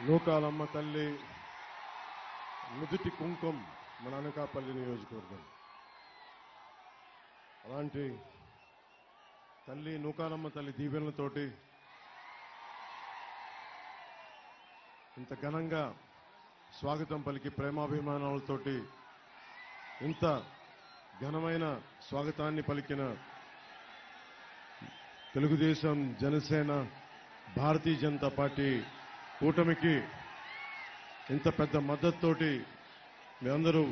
నూకాలమ్మ తల్లి నుదుటి కుంకుమ మన అనకాపల్లి నియోజకవర్గం. అలాంటి తల్లి నూకాలమ్మ తల్లి దీవెనలతోటి ఇంత ఘనంగా స్వాగతం పలికి ప్రేమాభిమానాలతోటి ఇంత ఘనమైన స్వాగతాన్ని పలికిన తెలుగుదేశం, జనసేన, భారతీయ జనతా పార్టీ కూటమికి ఇంత పెద్ద మద్దతుతోటి మీ అందరూ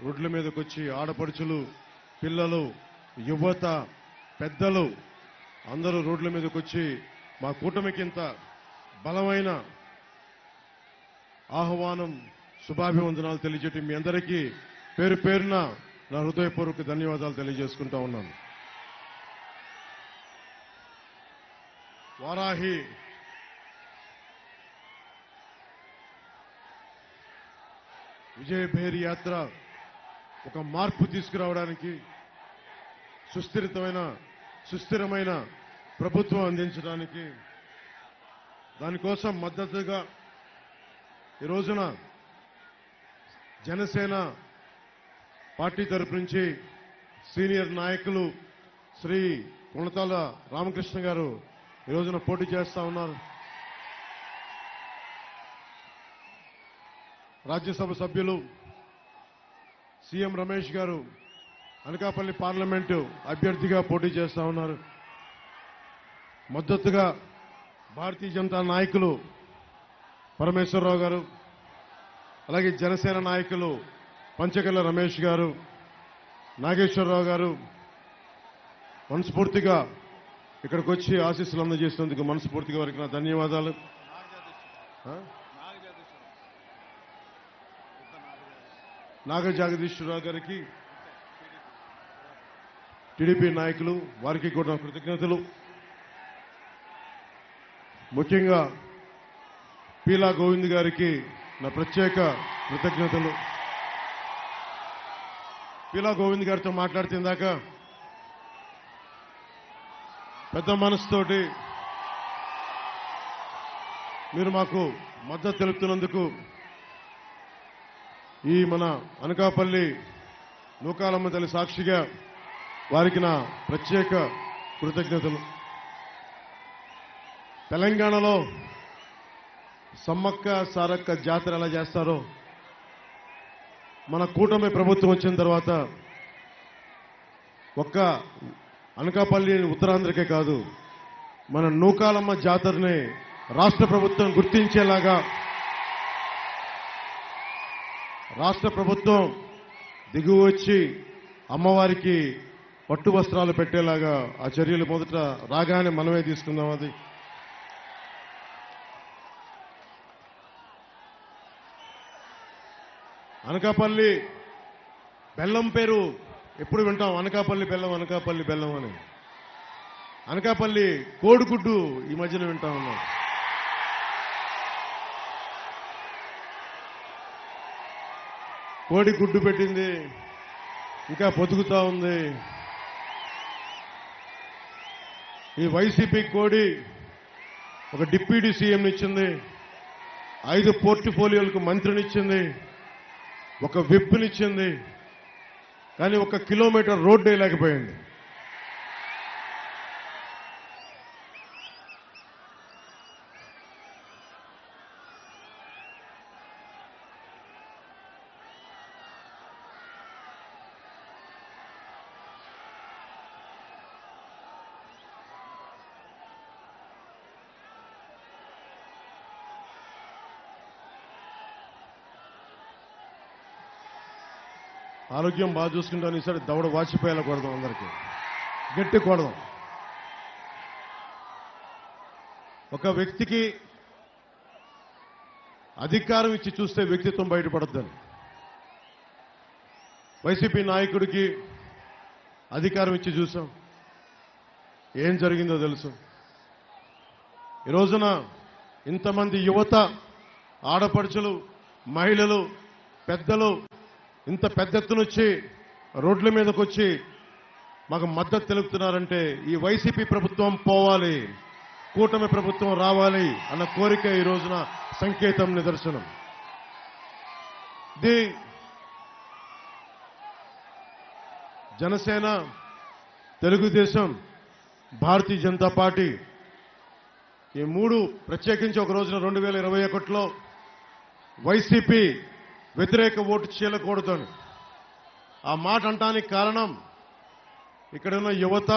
రోడ్ల మీదకి వచ్చి ఆడపడుచులు, పిల్లలు, యువత, పెద్దలు అందరూ రోడ్ల మీదకి వచ్చి మా కూటమికి ఇంత బలమైన ఆహ్వానం, శుభాభివందనాలు తెలియజేయటం మీ అందరికీ పేరు పేరున నా హృదయపూర్వక ధన్యవాదాలు తెలియజేసుకుంటా ఉన్నాను. వారాహి విజయభేరి యాత్ర ఒక మార్పు తీసుకురావడానికి, సుస్థిరమైన ప్రభుత్వం అందించడానికి, దానికోసం మద్దతుగా ఈ రోజున జనసేన పార్టీ తరపు నుంచి సీనియర్ నాయకులు శ్రీ కొణతాల రామకృష్ణ గారు ఈ రోజున పోటీ చేస్తా ఉన్నారు. రాజ్యసభ సభ్యులు సీఎం రమేష్ గారు అనకాపల్లి పార్లమెంటు అభ్యర్థిగా పోటీ చేస్తా ఉన్నారు. మద్దతుగా భారతీయ జనతా నాయకులు పరమేశ్వరరావు గారు, అలాగే జనసేన నాయకులు పంచకల్ల రమేష్ గారు, నాగేశ్వరరావు గారు మనస్ఫూర్తిగా ఇక్కడికి వచ్చి ఆశీస్సులు అందజేసినందుకు మనస్ఫూర్తిగా వారికి నా ధన్యవాదాలు. నాగజగదీశ్వరరావు గారికి, టీడీపీ నాయకులు వారికి కూడా కృతజ్ఞతలు. ముఖ్యంగా పీలా గోవింద్ గారికి నా ప్రత్యేక కృతజ్ఞతలు. పీలా గోవింద్ గారితో మాట్లాడుతుందాక పెద్ద మనసుతోటి మీరు మాకు మద్దతు తెలుపుతున్నందుకు ఈ మన అనకాపల్లి నూకాలమ్మ తల్లి సాక్షిగా వారికి నా ప్రత్యేక కృతజ్ఞతలు. తెలంగాణలో సమ్మక్క సారక్క జాతర ఎలా చేస్తారో మన కూటమి ప్రభుత్వం వచ్చిన తర్వాత ఒక్క అనకాపల్లి ఉత్తరాంధ్రకే కాదు, మన నూకాలమ్మ జాతరని రాష్ట్ర ప్రభుత్వం గుర్తించేలాగా, రాష్ట్ర ప్రభుత్వం దిగువ వచ్చి అమ్మవారికి పట్టు వస్త్రాలు పెట్టేలాగా ఆ చర్యలు మొదట రాగానే మనమే తీసుకుందాం. అది అనకాపల్లి బెల్లం పేరు ఎప్పుడు వింటాం, అనకాపల్లి బెల్లం, అనకాపల్లి బెల్లం అని. అనకాపల్లి కోడిగుడ్డు ఈ మధ్యన వింటా ఉన్నాం. కోడి గుడ్డు పెట్టింది, ఇంకా పొదుగుతా ఉంది. ఈ వైసీపీ కోడి ఒక డిప్యూటీ సీఎంని ఇచ్చింది, 5 పోర్ట్ఫోలియోలకు మంత్రినిచ్చింది, ఒక విప్నిచ్చింది, కానీ 1 కిలోమీటర్ రోడ్డు వేయలేకపోయింది. ఆరోగ్యం బాగా చూసుకుంటాను. ఈసారి దవడ వాచిపోయేలా కొడదాం, అందరికీ గట్టి కొడదాం. ఒక వ్యక్తికి అధికారం ఇచ్చి చూస్తే వ్యక్తిత్వం బయటపడద్దని, వైసీపీ నాయకుడికి అధికారం ఇచ్చి చూసాం, ఏం జరిగిందో తెలుసు. ఈ రోజున ఇంతమంది యువత, ఆడపడుచులు, మహిళలు, పెద్దలు ఇంత పెద్ద ఎత్తున వచ్చి రోడ్ల మీదకి వచ్చి మాకు మద్దతు తెలుపుతున్నారంటే ఈ వైసీపీ ప్రభుత్వం పోవాలి, కూటమి ప్రభుత్వం రావాలి అన్న కోరిక ఈ రోజున సంకేతం, నిదర్శనం. ఇది జనసేన, తెలుగుదేశం, భారతీయ జనతా పార్టీ ఈ మూడు ప్రత్యేకించి ఒక రోజున 2021లో వైసీపీ వ్యతిరేక ఓటు చీలకూడదని ఆ మాట అంటానికి కారణం ఇక్కడున్న యువత,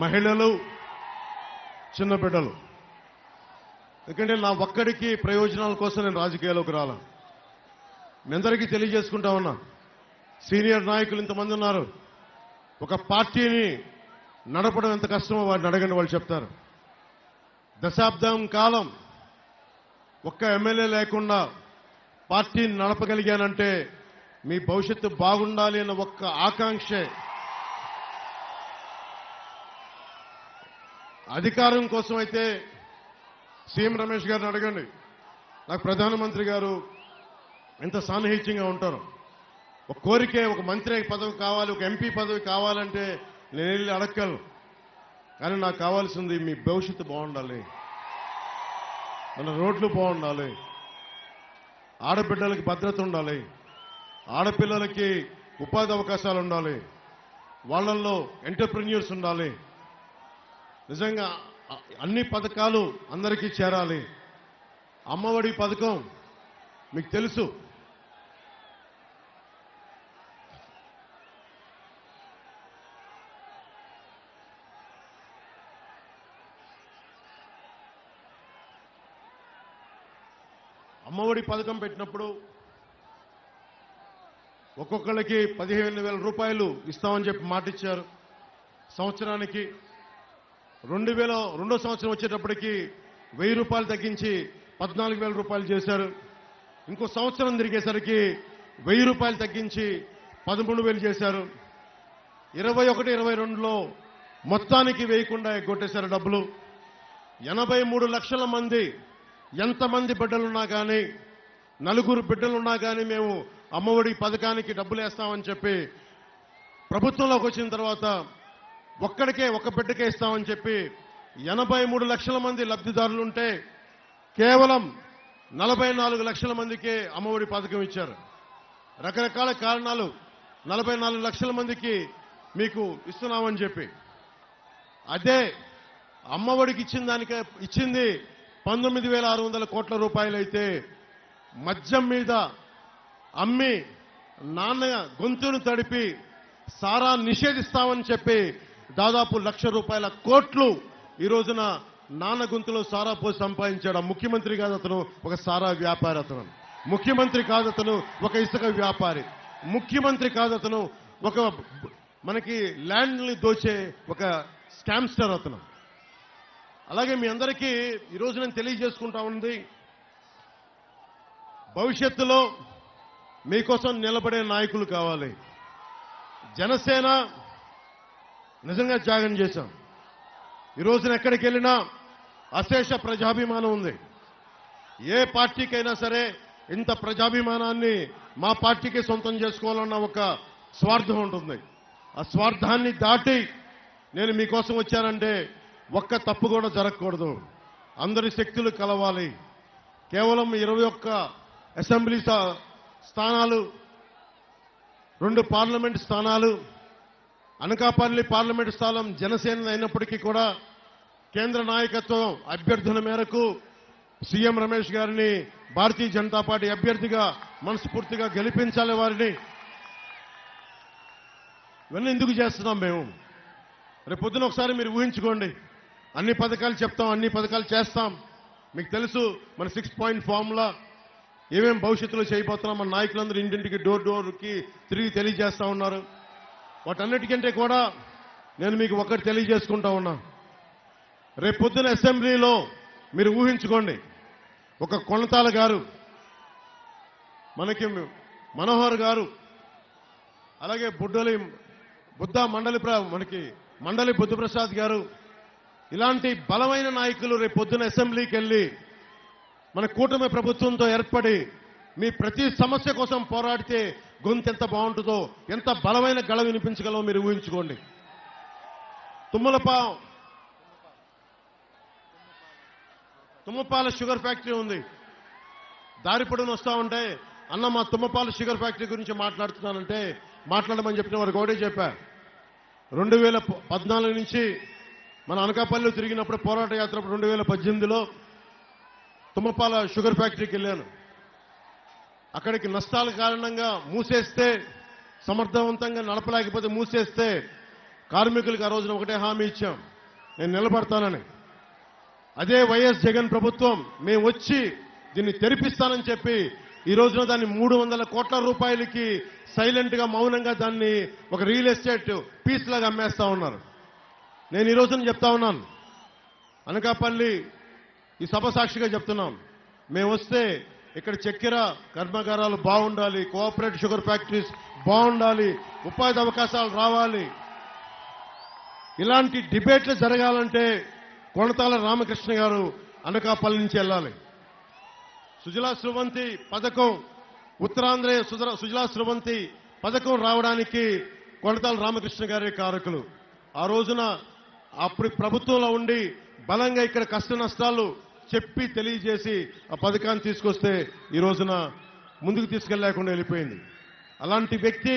మహిళలు, చిన్న బిడ్డలు. ఎందుకంటే నా ఒక్కడికి ప్రయోజనాల కోసం నేను రాజకీయాల్లోకి రాలా. మీ అందరికీ తెలియజేసుకుంటా ఉన్నా, సీనియర్ నాయకులు ఇంతమంది ఉన్నారు. ఒక పార్టీని నడపడం ఎంత కష్టమో వారిని అడగండి, వాళ్ళు చెప్తారు. దశాబ్దం కాలం ఒక్క ఎమ్మెల్యే లేకుండా పార్టీని నడపగలిగానంటే మీ భవిష్యత్తు బాగుండాలి అన్న ఒక్క ఆకాంక్షే. అధికారం కోసం అయితే సీఎం రమేష్ గారిని అడగండి. నాకు ప్రధానమంత్రి గారు ఎంత సాన్నిహిత్యంగా ఉంటారు. ఒక కోరికే, ఒక మంత్రి పదవి కావాలి, ఒక ఎంపీ పదవి కావాలంటే నేను వెళ్ళి అడగలను. కానీ నాకు కావాల్సింది మీ భవిష్యత్తు బాగుండాలి, మన రోడ్లు బాగుండాలి, ఆడబిడ్డలకి భద్రత ఉండాలి, ఆడపిల్లలకి ఉపాధి అవకాశాలు ఉండాలి, వాళ్ళల్లో ఎంటర్ప్రెన్యూర్స్ ఉండాలి. నిజంగా అన్ని పథకాలు అందరికీ చేరాలి. అమ్మఒడి పథకం మీకు తెలుసు. అమ్మఒడి పథకం పెట్టినప్పుడు ఒక్కొక్కళ్ళకి 15,000 రూపాయలు ఇస్తామని చెప్పి మాట ఇచ్చారు. సంవత్సరానికి 2002వ సంవత్సరం వచ్చేటప్పటికి 1000 రూపాయలు తగ్గించి 14,000 రూపాయలు చేశారు. ఇంకో సంవత్సరం తిరిగేసరికి 1000 రూపాయలు తగ్గించి 13,000 చేశారు. 21, 22లో మొత్తానికి వేయకుండా ఎగ్గొట్టేశారు డబ్బులు. 83 లక్షల మంది, ఎంతమంది బిడ్డలున్నా కానీ, 4 బిడ్డలున్నా కానీ మేము అమ్మఒడి పథకానికి డబ్బులు వేస్తామని చెప్పి ప్రభుత్వంలోకి వచ్చిన తర్వాత ఒక్కడికే, ఒక బిడ్డకే ఇస్తామని చెప్పి 83 లక్షల మంది లబ్ధిదారులుంటే కేవలం 44 లక్షల మందికే అమ్మఒడి పథకం ఇచ్చారు. రకరకాల కారణాలు 44 లక్షల మందికి మీకు ఇస్తున్నామని చెప్పి, అదే అమ్మఒడికి ఇచ్చిన దానికే ఇచ్చింది 19,600 కోట్ల రూపాయలైతే మద్యం మీద అమ్మి నాన్న గొంతును తడిపి సారా నిషేధిస్తామని చెప్పి దాదాపు 1,00,000 రూపాయల కోట్లు ఈ రోజున నాన్న గొంతులో సారా పోసి సంపాదించాడు. ఆ ముఖ్యమంత్రి కాదు అతను, ఒక సారా వ్యాపారి. అతను ముఖ్యమంత్రి కాదు, అతను ఒక ఇసుక వ్యాపారి. ముఖ్యమంత్రి కాదు, అతను ఒక మనకి ల్యాండ్ని దోచే ఒక స్కామ్స్టర్ అతను. అలాగే మీ అందరికీ ఈరోజు నేను తెలియజేసుకుంటా ఉంది, భవిష్యత్తులో మీకోసం నిలబడే నాయకులు కావాలి. జనసేన నిజంగా త్యాగం చేశాం. ఈ రోజున ఎక్కడికి వెళ్ళినా అశేష ప్రజాభిమానం ఉంది. ఏ పార్టీకైనా సరే ఇంత ప్రజాభిమానాన్ని మా పార్టీకి సొంతం చేసుకోవాలన్న ఒక స్వార్థం ఉంటుంది. ఆ స్వార్థాన్ని దాటి నేను మీకోసం వచ్చానంటే ఒక్క తప్పు కూడా జరగకూడదు. అందరి శక్తులు కలవాలి. కేవలం 21 అసెంబ్లీ స్థానాలు, 2 పార్లమెంట్ స్థానాలు, అనకాపల్లి పార్లమెంట్ స్థానం జనసేన అయినప్పటికీ కూడా కేంద్ర నాయకత్వం అభ్యర్థుల మేరకు సీఎం రమేష్ గారిని భారతీయ జనతా పార్టీ అభ్యర్థిగా మనస్ఫూర్తిగా గెలిపించాలి వారిని. ఇవన్నీ ఎందుకు చేస్తున్నాం మేము? రేపు పొద్దున ఒకసారి మీరు ఊహించుకోండి, అన్ని పథకాలు చెప్తాం, అన్ని పథకాలు చేస్తాం. మీకు తెలుసు మన 6 పాయింట్ ఫార్ములా ఏమేం భవిష్యత్తులో చేయబోతున్నాం. మన నాయకులందరూ ఇంటింటికి డోర్కి తిరిగి తెలియజేస్తా ఉన్నారు. వాటన్నిటికంటే కూడా నేను మీకు ఒకటి తెలియజేసుకుంటా ఉన్నా. రేపు పొద్దున అసెంబ్లీలో మీరు ఊహించుకోండి, ఒక కొనతాల గారు, మనకి మనోహర్ గారు, అలాగే మనకి మండలి బుద్ధప్రసాద్ గారు, ఇలాంటి బలమైన నాయకులు రేపు పొద్దున అసెంబ్లీకి వెళ్ళి మన కూటమి ప్రభుత్వంతో ఏర్పడి మీ ప్రతి సమస్య కోసం పోరాడితే గొంతు ఎంత బాగుంటుందో, ఎంత బలమైన గళ వినిపించగలమో మీరు ఊహించుకోండి. తుమ్మపాల షుగర్ ఫ్యాక్టరీ ఉంది. దారి పొడవున వస్తూ ఉంటే అన్న మా తుమ్మపాల షుగర్ ఫ్యాక్టరీ గురించి మాట్లాడుతున్నానంటే మాట్లాడమని చెప్పిన వారికి ఒకటే చెప్పా. 2014 నుంచి మన అనకాపల్లిలో తిరిగినప్పుడు పోరాట యాత్ర 2018లో తుమ్మపాల షుగర్ ఫ్యాక్టరీకి వెళ్ళాను. అక్కడికి నష్టాల కారణంగా మూసేస్తే, సమర్థవంతంగా నడపలేకపోతే మూసేస్తే కార్మికులకు ఆ రోజున ఒకటే హామీ ఇచ్చాం, నేను నిలబడతానని. అదే వైఎస్ జగన్ ప్రభుత్వం మేము వచ్చి దీన్ని తెరిపిస్తానని చెప్పి ఈ రోజున దాన్ని 300 కోట్ల రూపాయలకి సైలెంట్ గా మౌనంగా దాన్ని ఒక రియల్ ఎస్టేట్ పీస్ లాగా అమ్మేస్తా ఉన్నారు. నేను ఈ రోజున చెప్తా ఉన్నాను, అనకాపల్లి ఈ సభ సాక్షిగా చెప్తున్నాం, మేము వస్తే ఇక్కడ చక్కెర కర్మాగారాలు బాగుండాలి, కోఆపరేటివ్ షుగర్ ఫ్యాక్టరీస్ బాగుండాలి, ఉపాధి అవకాశాలు రావాలి. ఇలాంటి డిబేట్లు జరగాలంటే కొణతాల రామకృష్ణ గారు అనకాపల్లి నుంచి వెళ్ళాలి. సుజలా స్రవంతి పథకం, ఉత్తరాంధ్ర సుజలా స్రవంతి పథకం రావడానికి కొణతాల రామకృష్ణ గారే కారకులు. ఆ రోజున అప్పుడు ప్రభుత్వంలో ఉండి బలంగా ఇక్కడ కష్ట నష్టాలు చెప్పి తెలియజేసి ఆ పథకాన్ని తీసుకొస్తే ఈ రోజున ముందుకు తీసుకెళ్లేకుండా వెళ్ళిపోయింది. అలాంటి వ్యక్తి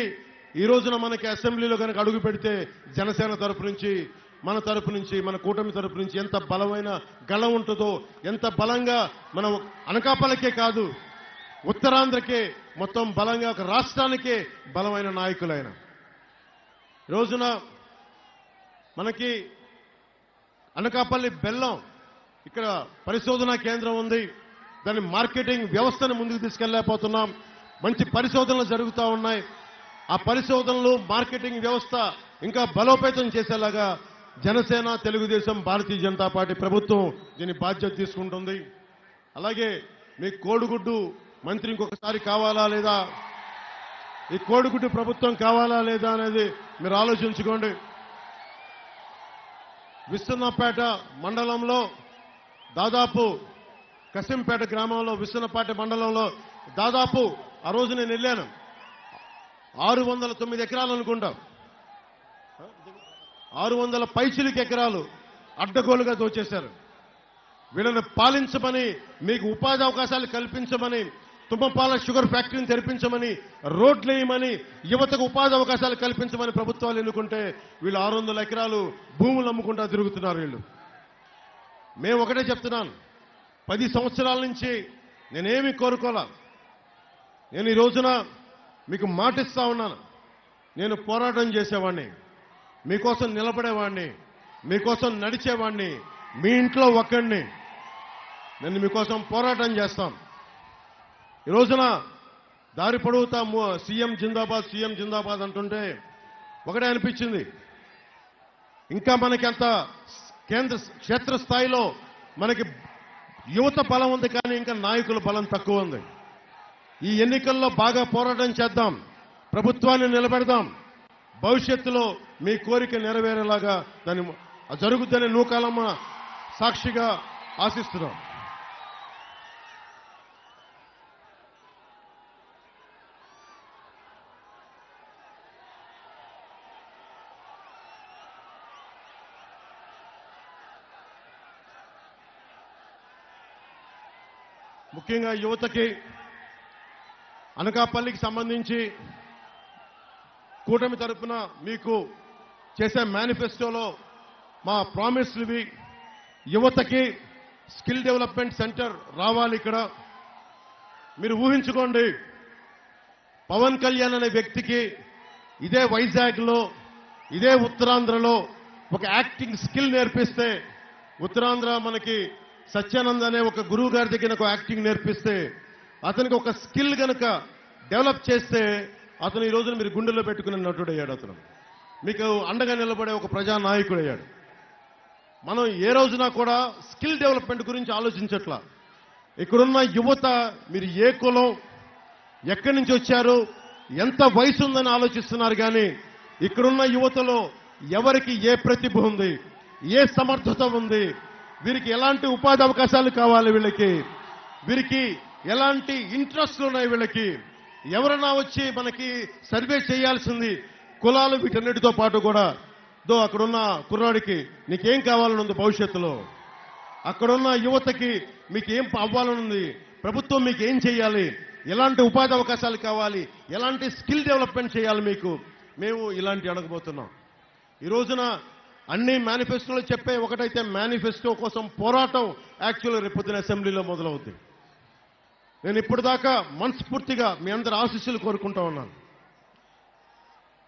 ఈ రోజున మనకి అసెంబ్లీలో కనుక అడుగు పెడితే జనసేన తరపు నుంచి, మన తరపు నుంచి, మన కూటమి తరపు నుంచి ఎంత బలమైన గళం ఉంటుందో, ఎంత బలంగా మనం అనకాపల్లికే కాదు ఉత్తరాంధ్రకే మొత్తం బలంగా ఒక రాష్ట్రానికే బలమైన నాయకులైన రోజున మనకి అనకాపల్లి బెల్లం ఇక్కడ పరిశోధనా కేంద్రం ఉంది. దాని మార్కెటింగ్ వ్యవస్థను ముందుకు తీసుకెళ్లేకపోతున్నాం. మంచి పరిశోధనలు జరుగుతూ ఉన్నాయి. ఆ పరిశోధనలు, మార్కెటింగ్ వ్యవస్థ ఇంకా బలోపేతం చేసేలాగా జనసేన, తెలుగుదేశం, భారతీయ జనతా పార్టీ ప్రభుత్వం దీని బాధ్యత తీసుకుంటుంది. అలాగే మీ కోడిగుడ్డు మంత్రి ఇంకొకసారి కావాలా లేదా, ఈ కోడిగుడ్డు ప్రభుత్వం కావాలా లేదా అనేది మీరు ఆలోచించుకోండి. విశ్వన్నపేట మండలంలో దాదాపు కసింపేట గ్రామంలో, విశ్వన్నపేట మండలంలో దాదాపు ఆ రోజు నేను వెళ్ళాను, 609 ఎకరాలు అనుకుంటాం, 600 పైచిలికి ఎకరాలు అడ్డగోలుగా దోచేశారు. వీళ్ళని పాలించమని, మీకు ఉపాధి అవకాశాలు కల్పించమని, తుమ్మపాల షుగర్ ఫ్యాక్టరీని తెరిపించమని, రోడ్లు వేయమని, యువతకు ఉపాధి అవకాశాలు కల్పించమని ప్రభుత్వాలు ఎన్నుకుంటే వీళ్ళు 600 ఎకరాలు భూములు అమ్ముకుంటా తిరుగుతున్నారు. వీళ్ళు మేము ఒకటే చెప్తున్నాను, 10 సంవత్సరాల నుంచి నేనేమి కోరుకోలా. నేను ఈ రోజున మీకు మాటిస్తా ఉన్నాను, నేను పోరాటం చేసేవాడిని, మీకోసం నిలబడేవాడిని, మీకోసం నడిచేవాడిని, మీ ఇంట్లో ఒక్కడిని. నేను మీకోసం పోరాటం చేస్తాం. ఈ రోజున దారి పొడవుతా సీఎం జిందాబాద్, సీఎం జిందాబాద్ అంటుంటే ఒకటే అనిపించింది, ఇంకా మనకి అంత క్షేత్రస్థాయిలో మనకి యువత బలం ఉంది, కానీ ఇంకా నాయకుల బలం తక్కువ ఉంది. ఈ ఎన్నికల్లో బాగా పోరాటం చేద్దాం, ప్రభుత్వాన్ని నిలబెడదాం. భవిష్యత్తులో మీ కోరిక నెరవేరేలాగా దాన్ని జరుగుతుందని నూకాలమ్మ సాక్షిగా ఆశిస్తున్నాం. ముఖ్యంగా యువతకి, అనకాపల్లికి సంబంధించి కూటమి తరపున మీకు చేసే మేనిఫెస్టోలో మా ప్రామిస్లువి, యువతకి స్కిల్ డెవలప్మెంట్ సెంటర్ రావాలి. ఇక్కడ మీరు ఊహించుకోండి, పవన్ కళ్యాణ్ అనే వ్యక్తికి ఇదే వైజాగ్లో, ఇదే ఉత్తరాంధ్రలో ఒక యాక్టింగ్ స్కిల్ నేర్పిస్తే, ఉత్తరాంధ్ర మనకి సత్యానంద్ అనే ఒక గురువు గారి దగ్గర ఒక యాక్టింగ్ నేర్పిస్తే, అతనికి ఒక స్కిల్ కనుక డెవలప్ చేస్తే అతను ఈ రోజున మీరు గుండెల్లో పెట్టుకునే నటుడయ్యాడు. అతను మీకు అండగా నిలబడే ఒక ప్రజానాయకుడయ్యాడు. మనం ఏ రోజున కూడా స్కిల్ డెవలప్మెంట్ గురించి ఆలోచించట్లా. ఇక్కడున్న యువత మీరు ఏ కులం, ఎక్కడి నుంచి వచ్చారు, ఎంత వయసు ఉందని ఆలోచిస్తున్నారు. కానీ ఇక్కడున్న యువతలో ఎవరికి ఏ ప్రతిభ ఉంది, ఏ సమర్థత ఉంది, వీరికి ఎలాంటి ఉపాధి అవకాశాలు కావాలి, వీరికి ఎలాంటి ఇంట్రెస్ట్లు ఉన్నాయి, వీళ్ళకి ఎవరన్నా వచ్చి మనకి సర్వే చేయాల్సింది. కులాలు వీటన్నిటితో పాటు కూడా అక్కడున్న కుర్రాడికి నీకేం కావాలని ఉంది భవిష్యత్తులో, అక్కడున్న యువతకి మీకు ఏం అవ్వాలని ఉంది, ప్రభుత్వం మీకు ఏం చేయాలి, ఎలాంటి ఉపాధి అవకాశాలు కావాలి, ఎలాంటి స్కిల్ డెవలప్మెంట్ చేయాలి మీకు, మేము ఇలాంటి అడగబోతున్నాం. ఈ రోజున అన్ని మేనిఫెస్టోలు చెప్పే ఒకటైతే మేనిఫెస్టో కోసం పోరాటం యాక్చువల్గా రేపొద్దున అసెంబ్లీలో మొదలవుతుంది. నేను ఇప్పటిదాకా మనస్ఫూర్తిగా మీ అందరి ఆశీస్సులు కోరుకుంటా ఉన్నాను.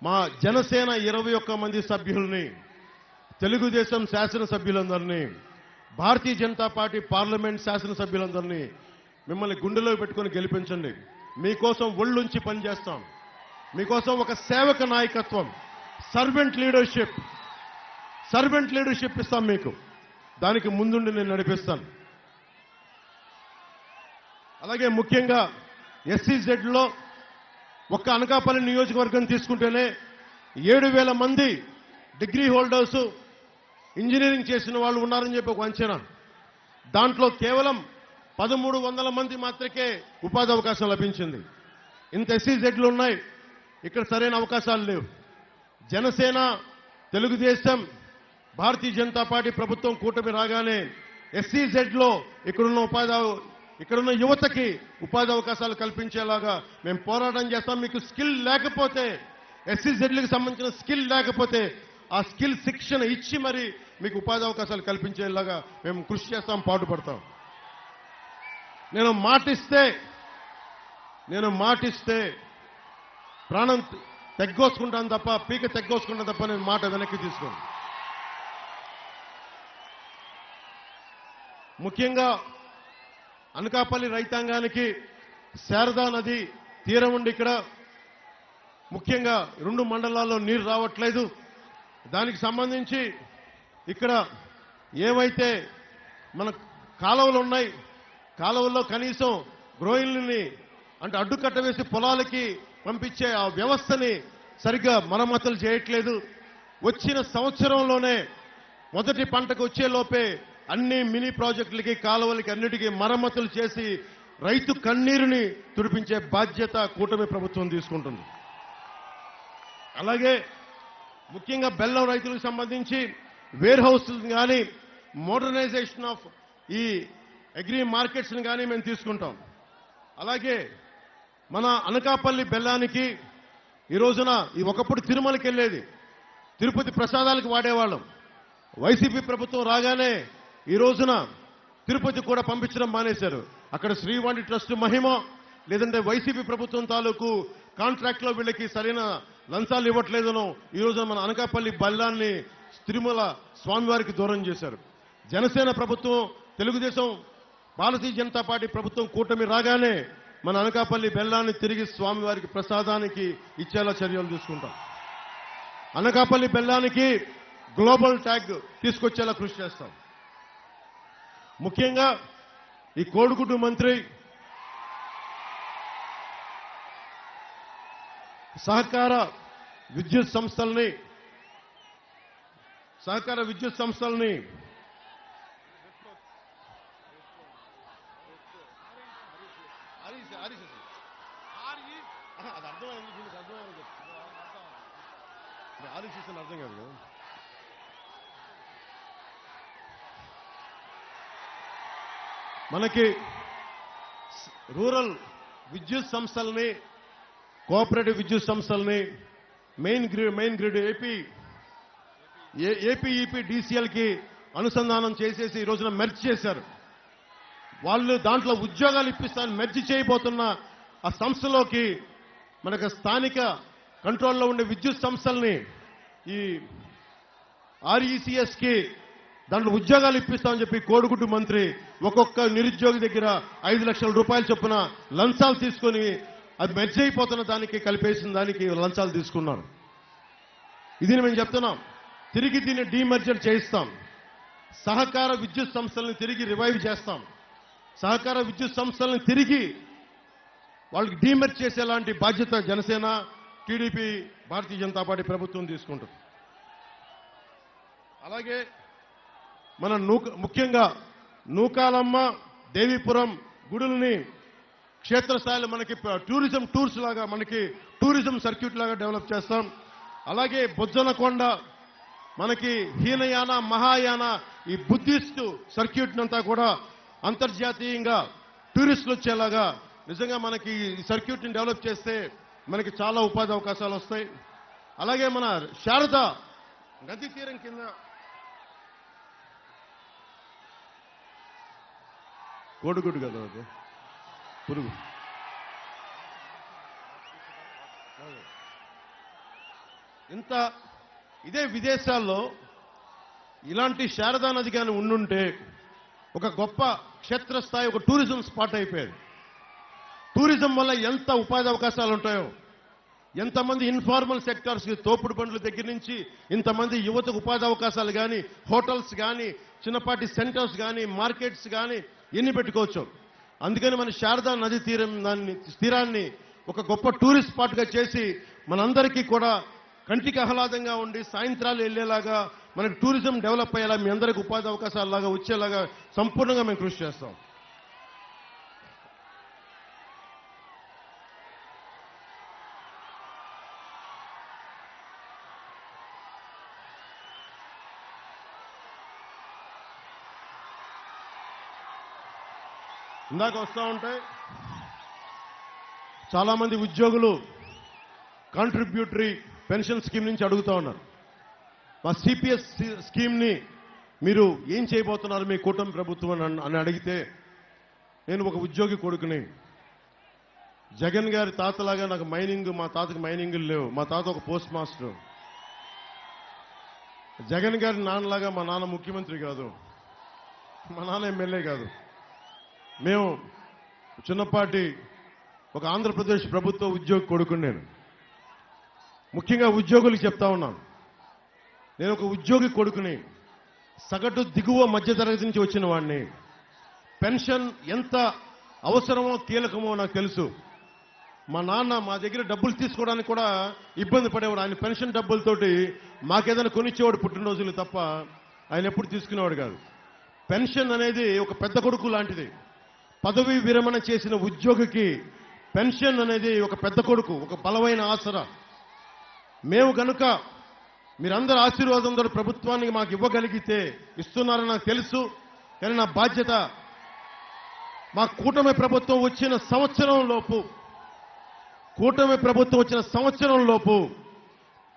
మా జనసేన 21 మంది సభ్యుల్ని, తెలుగుదేశం శాసనసభ్యులందరినీ, భారతీయ జనతా పార్టీ పార్లమెంట్ శాసనసభ్యులందరినీ మిమ్మల్ని గుండెలో పెట్టుకొని గెలిపించండి. మీకోసం ఒళ్ళుంచి పనిచేస్తాం. మీకోసం ఒక సేవక నాయకత్వం, సర్వెంట్ లీడర్షిప్ ఇస్తాం మీకు. దానికి ముందుండి నేను నడిపిస్తాను. అలాగే ముఖ్యంగా SEZలో ఒక్క అనకాపల్లి నియోజకవర్గం తీసుకుంటేనే 7,000 మంది డిగ్రీ హోల్డర్స్, ఇంజనీరింగ్ చేసిన వాళ్ళు ఉన్నారని చెప్పి ఒక అంచనా. దాంట్లో కేవలం 1,300 మంది మాత్రమే ఉపాధి అవకాశం లభించింది. ఇంత SEZలు ఉన్నాయి, ఇక్కడ సరైన అవకాశాలు లేవు. జనసేన, తెలుగుదేశం, భారతీయ జనతా పార్టీ ప్రభుత్వం కూటమి రాగానే SEZలో ఇక్కడున్న యువతకి ఉపాధి అవకాశాలు కల్పించేలాగా మేము పోరాటం చేస్తాం. మీకు స్కిల్ లేకపోతే, SEZలకు సంబంధించిన స్కిల్ లేకపోతే ఆ స్కిల్ శిక్షణ ఇచ్చి మరి మీకు ఉపాధి అవకాశాలు కల్పించేలాగా మేము కృషి చేస్తాం, పాటుపడతాం. నేను మాటిస్తే ప్రాణం తెగ్గోసుకుంటాను తప్ప, పీక తెగ్గోసుకుంటాను తప్ప నేను మాట వెనక్కి తీసుకోను. ముఖ్యంగా అనకాపల్లి రైతాంగానికి శారదా నది తీరం ఉండి ఇక్కడ ముఖ్యంగా 2 మండలాల్లో నీరు రావట్లేదు. దానికి సంబంధించి ఇక్కడ ఏవైతే మన కాలువలు ఉన్నాయి, కాలువల్లో కనీసం గ్రోయిల్ని అంటే అడ్డుకట్ట వేసి పొలాలకి పంపించే ఆ వ్యవస్థని సరిగ్గా మరమ్మతులు చేయట్లేదు. వచ్చిన సంవత్సరంలోనే మొదటి పంటకు వచ్చే లోపే అన్ని మినీ ప్రాజెక్టులకి, కాలువలకి అన్నిటికీ మరమ్మతులు చేసి రైతు కన్నీరుని తుడిపించే బాధ్యత కూటమి ప్రభుత్వం తీసుకుంటుంది. అలాగే ముఖ్యంగా బెల్లం రైతులకు సంబంధించి వేర్ హౌస్లు కానీ, మోడర్నైజేషన్ ఆఫ్ ఈ అగ్రి మార్కెట్స్ని కానీ మేము తీసుకుంటాం. అలాగే మన అనకాపల్లి బెల్లానికి ఈ రోజున ఒకప్పుడు తిరుమలకి వెళ్ళేది, తిరుపతి ప్రసాదాలకు వాడేవాళ్ళం. వైసీపీ ప్రభుత్వం రాగానే ఈ రోజున తిరుపతి కూడా పంపించడం మానేశారు. అక్కడ శ్రీవాణి ట్రస్ట్ మహిమ, లేదంటే వైసీపీ ప్రభుత్వం తాలూకు కాంట్రాక్ట్లో వీళ్ళకి సరైన లంచాలు ఇవ్వట్లేదనో ఈ రోజున మన అనకాపల్లి బెల్లాన్ని తిరుమల స్వామివారికి దూరం చేశారు. జనసేన ప్రభుత్వం, తెలుగుదేశం, భారతీయ జనతా పార్టీ ప్రభుత్వం కూటమి రాగానే మన అనకాపల్లి బెల్లాన్ని తిరిగి స్వామివారికి ప్రసాదానికి ఇచ్చేలా చర్యలు తీసుకుంటాం. అనకాపల్లి బెల్లానికి గ్లోబల్ ట్యాగ్ తీసుకొచ్చేలా కృషి చేస్తాం. ముఖ్యంగా ఈ కోడిగుడ్డు మంత్రి సహకార విద్యుత్ సంస్థల్ని అర్థం కాదు. మనకి రూరల్ విద్యుత్ సంస్థల్ని, కోఆపరేటివ్ విద్యుత్ సంస్థల్ని మెయిన్ గ్రిడ్ ఏపీ DCLకి అనుసంధానం చేసేసి ఈ రోజున మెర్జ్ చేశారు. వాళ్ళు దాంట్లో ఉద్యోగాలు ఇప్పిస్తారని మెర్జ్ చేయబోతున్న ఆ సంస్థలోకి మనకు స్థానిక కంట్రోల్లో ఉండే విద్యుత్ సంస్థల్ని ఈ RECSకి దాంట్లో ఉద్యోగాలు ఇప్పిస్తామని చెప్పి కోడిగుడ్డు మంత్రి ఒక్కొక్క నిరుద్యోగి దగ్గర 5 లక్షల రూపాయలు చొప్పున లంచాలు తీసుకొని అది మెర్జ్ అయిపోతున్న దానికి, కలిపేసిన దానికి లంచాలు తీసుకున్నారు. ఇది మేము చెప్తున్నాం. తిరిగి దీన్ని డీమర్జర్ చేయిస్తాం. సహకార విద్యుత్ సంస్థలను తిరిగి రివైవ్ చేస్తాం. సహకార విద్యుత్ సంస్థలను తిరిగి వాళ్ళకి డీమర్జ్ చేసేలాంటి బాధ్యత జనసేన, టీడీపీ, భారతీయ జనతా పార్టీ ప్రభుత్వం తీసుకుంటుంది. అలాగే మన ముఖ్యంగా నూకాలమ్మ, దేవీపురం గుడుల్ని క్షేత్రస్థాయిలో మనకి టూరిజం టూర్స్ లాగా, మనకి టూరిజం సర్క్యూట్ లాగా డెవలప్ చేస్తాం. అలాగే బొజ్జనకొండ మనకి హీనయాన, మహాయాన ఈ బుద్ధిస్ట్ సర్క్యూట్ అంతా కూడా అంతర్జాతీయంగా టూరిస్టులు వచ్చేలాగా నిజంగా మనకి ఈ సర్క్యూట్ని డెవలప్ చేస్తే మనకి చాలా ఉపాధి అవకాశాలు వస్తాయి. అలాగే మన శారద నది తీరం కింద కోడిగుడ్డు కదా అది పురుగు ఇంత ఇదే విదేశాల్లో ఇలాంటి శారదా నది కానీ ఉండుంటే ఒక గొప్ప క్షేత్రస్థాయి ఒక టూరిజం స్పాట్ అయిపోయేది. టూరిజం వల్ల ఎంత ఉపాధి అవకాశాలు ఉంటాయో, ఎంతమంది ఇన్ఫార్మల్ సెక్టార్స్కి తోపుడు బండ్ల దగ్గర నుంచి ఇంతమంది యువతకు ఉపాధి అవకాశాలు కానీ, హోటల్స్ కానీ, చిన్నపాటి సెంటర్స్ కానీ, మార్కెట్స్ కానీ ఎన్ని పెట్టుకోవచ్చు. అందుకని మన శారదా నది తీరాన్ని ఒక గొప్ప టూరిస్ట్ స్పాట్గా చేసి మనందరికీ కూడా కంటికి ఆహ్లాదంగా ఉండి సాయంత్రాలు వెళ్ళేలాగా మనకి టూరిజం డెవలప్ అయ్యేలా మీ అందరికీ ఉపాధి అవకాశాలలాగా వచ్చేలాగా సంపూర్ణంగా మేము కృషి చేస్తాం. ఇందాక వస్తూ ఉంటాయి చాలామంది ఉద్యోగులు కాంట్రిబ్యూటరీ పెన్షన్ స్కీమ్ నుంచి అడుగుతూ ఉన్నారు. మా సిపిఎస్ స్కీమ్ని మీరు ఏం చేయబోతున్నారు మీ కూటమి ప్రభుత్వం అని అడిగితే, నేను ఒక ఉద్యోగి కొడుకుని, జగన్ గారి తాతలాగా నాకు మా తాతకి మైనింగులు లేవు. మా తాత ఒక పోస్ట్ మాస్టర్. జగన్ గారి నాన్నలాగా మా నాన్న ముఖ్యమంత్రి కాదు, మా నాన్న ఎమ్మెల్యే కాదు. మేము చిన్నపాటి ఒక ఆంధ్రప్రదేశ్ ప్రభుత్వ ఉద్యోగి కొడుకుని. నేను ముఖ్యంగా ఉద్యోగులకు చెప్తా ఉన్నాను, నేను ఒక ఉద్యోగి కొడుకుని, సగటు దిగువ మధ్యతరగతి నుంచి వచ్చిన వాడిని. పెన్షన్ ఎంత అవసరమో కీలకమో నాకు తెలుసు. మా నాన్న మా దగ్గర డబ్బులు తీసుకోవడానికి కూడా ఇబ్బంది పడేవాడు. ఆయన పెన్షన్ డబ్బులతోటి మాకేదైనా కొనిచ్చేవాడు పుట్టినరోజులు తప్ప ఆయన ఎప్పుడు తీసుకునేవాడు కాదు. పెన్షన్ అనేది ఒక పెద్ద కొడుకు లాంటిది. పదవీ విరమణ చేసిన ఉద్యోగికి పెన్షన్ అనేది ఒక పెద్ద కొడుకు, ఒక బలమైన ఆసరా. మేము కనుక మీరందరూ ఆశీర్వాదంతో ప్రభుత్వానికి మాకు ఇవ్వగలిగితే, ఇస్తున్నారని నాకు తెలుసు, కానీ నా బాధ్యత మా కూటమి ప్రభుత్వం వచ్చిన సంవత్సరం లోపు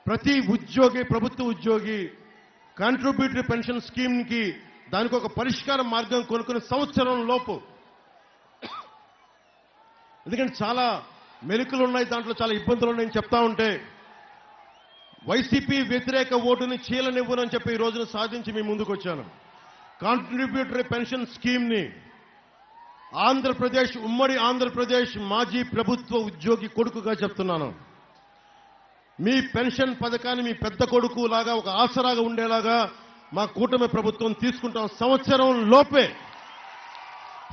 ప్రతి ఉద్యోగి, ప్రభుత్వ ఉద్యోగి కాంట్రిబ్యూటరీ పెన్షన్ స్కీమ్కి దానికి ఒక పరిష్కార మార్గం కొనుక్కునే సంవత్సరం లోపు. ఎందుకంటే చాలా మెలికలు ఉన్నాయి, దాంట్లో చాలా ఇబ్బందులు ఉన్నాయని చెప్తా ఉంటే, వైసీపీ వ్యతిరేక ఓటుని చీలనివ్వనని చెప్పి ఈ రోజున సాధించి మీ ముందుకు వచ్చాను. కాంట్రిబ్యూటరీ పెన్షన్ స్కీమ్ని ఉమ్మడి ఆంధ్రప్రదేశ్ మాజీ ప్రభుత్వ ఉద్యోగి కొడుకుగా చెప్తున్నాను. మీ పెన్షన్ పథకాన్ని మీ పెద్ద కొడుకు లాగా ఒక ఆసరాగా ఉండేలాగా మా కూటమి ప్రభుత్వం తీసుకుంటాం.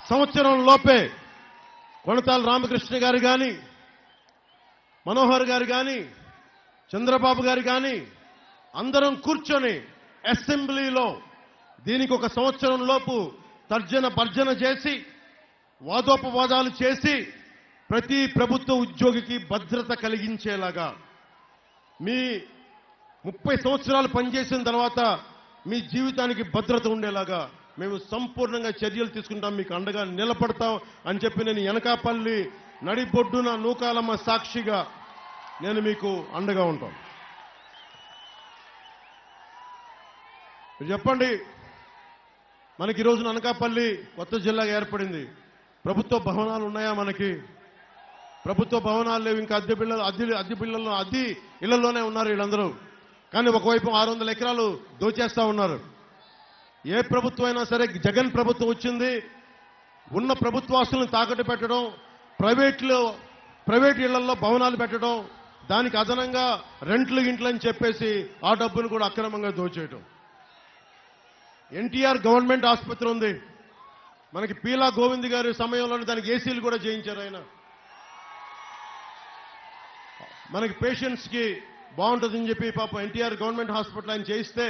సంవత్సరం లోపే కొనతాల రామకృష్ణ గారు కానీ, మనోహర్ గారు కానీ, చంద్రబాబు గారు కానీ అందరం కూర్చొని అసెంబ్లీలో దీనికి ఒక సంవత్సరం లోపు భర్జన చేసి వాదోపవాదాలు చేసి ప్రతి ప్రభుత్వ ఉద్యోగికి భద్రత కలిగించేలాగా, మీ 30 సంవత్సరాలు పనిచేసిన తర్వాత మీ జీవితానికి భద్రత ఉండేలాగా మేము సంపూర్ణంగా చర్యలు తీసుకుంటాం, మీకు అండగా నిలబడతాం అని చెప్పి నేను ఎనకాపల్లి నడిబొడ్డున నూకాలమ్మ సాక్షిగా నేను మీకు అండగా ఉంటాం. మీరు చెప్పండి, మనకి ఈ రోజున అనకాపల్లి కొత్త జిల్లాగా ఏర్పడింది. ప్రభుత్వ భవనాలు ఉన్నాయా? మనకి ప్రభుత్వ భవనాలు లేవు. ఇంకా అద్దె ఇళ్లలోనే ఉన్నారు వీళ్ళందరూ. కానీ ఒకవైపు 600 ఎకరాలు దోచేస్తా ఉన్నారు. ఏ ప్రభుత్వం అయినా సరే, జగన్ ప్రభుత్వం వచ్చింది, ఉన్న ప్రభుత్వాస్తులను తాకట్టు పెట్టడం, ప్రైవేట్ ఇళ్లలో భవనాలు పెట్టడం, దానికి అదనంగా రెంట్లు గింట్లు అని చెప్పేసి ఆ డబ్బును కూడా అక్రమంగా దోచేయటం. ఎన్టీఆర్ గవర్నమెంట్ ఆసుపత్రి ఉంది మనకి. పీలా గోవింద్ గారి సమయంలోనే దానికి ఏసీలు కూడా చేయించారు ఆయన. మనకి పేషెంట్స్కి బాగుంటుందని చెప్పి పాపం ఎన్టీఆర్ గవర్నమెంట్ హాస్పిటల్ ఆయన చేయిస్తే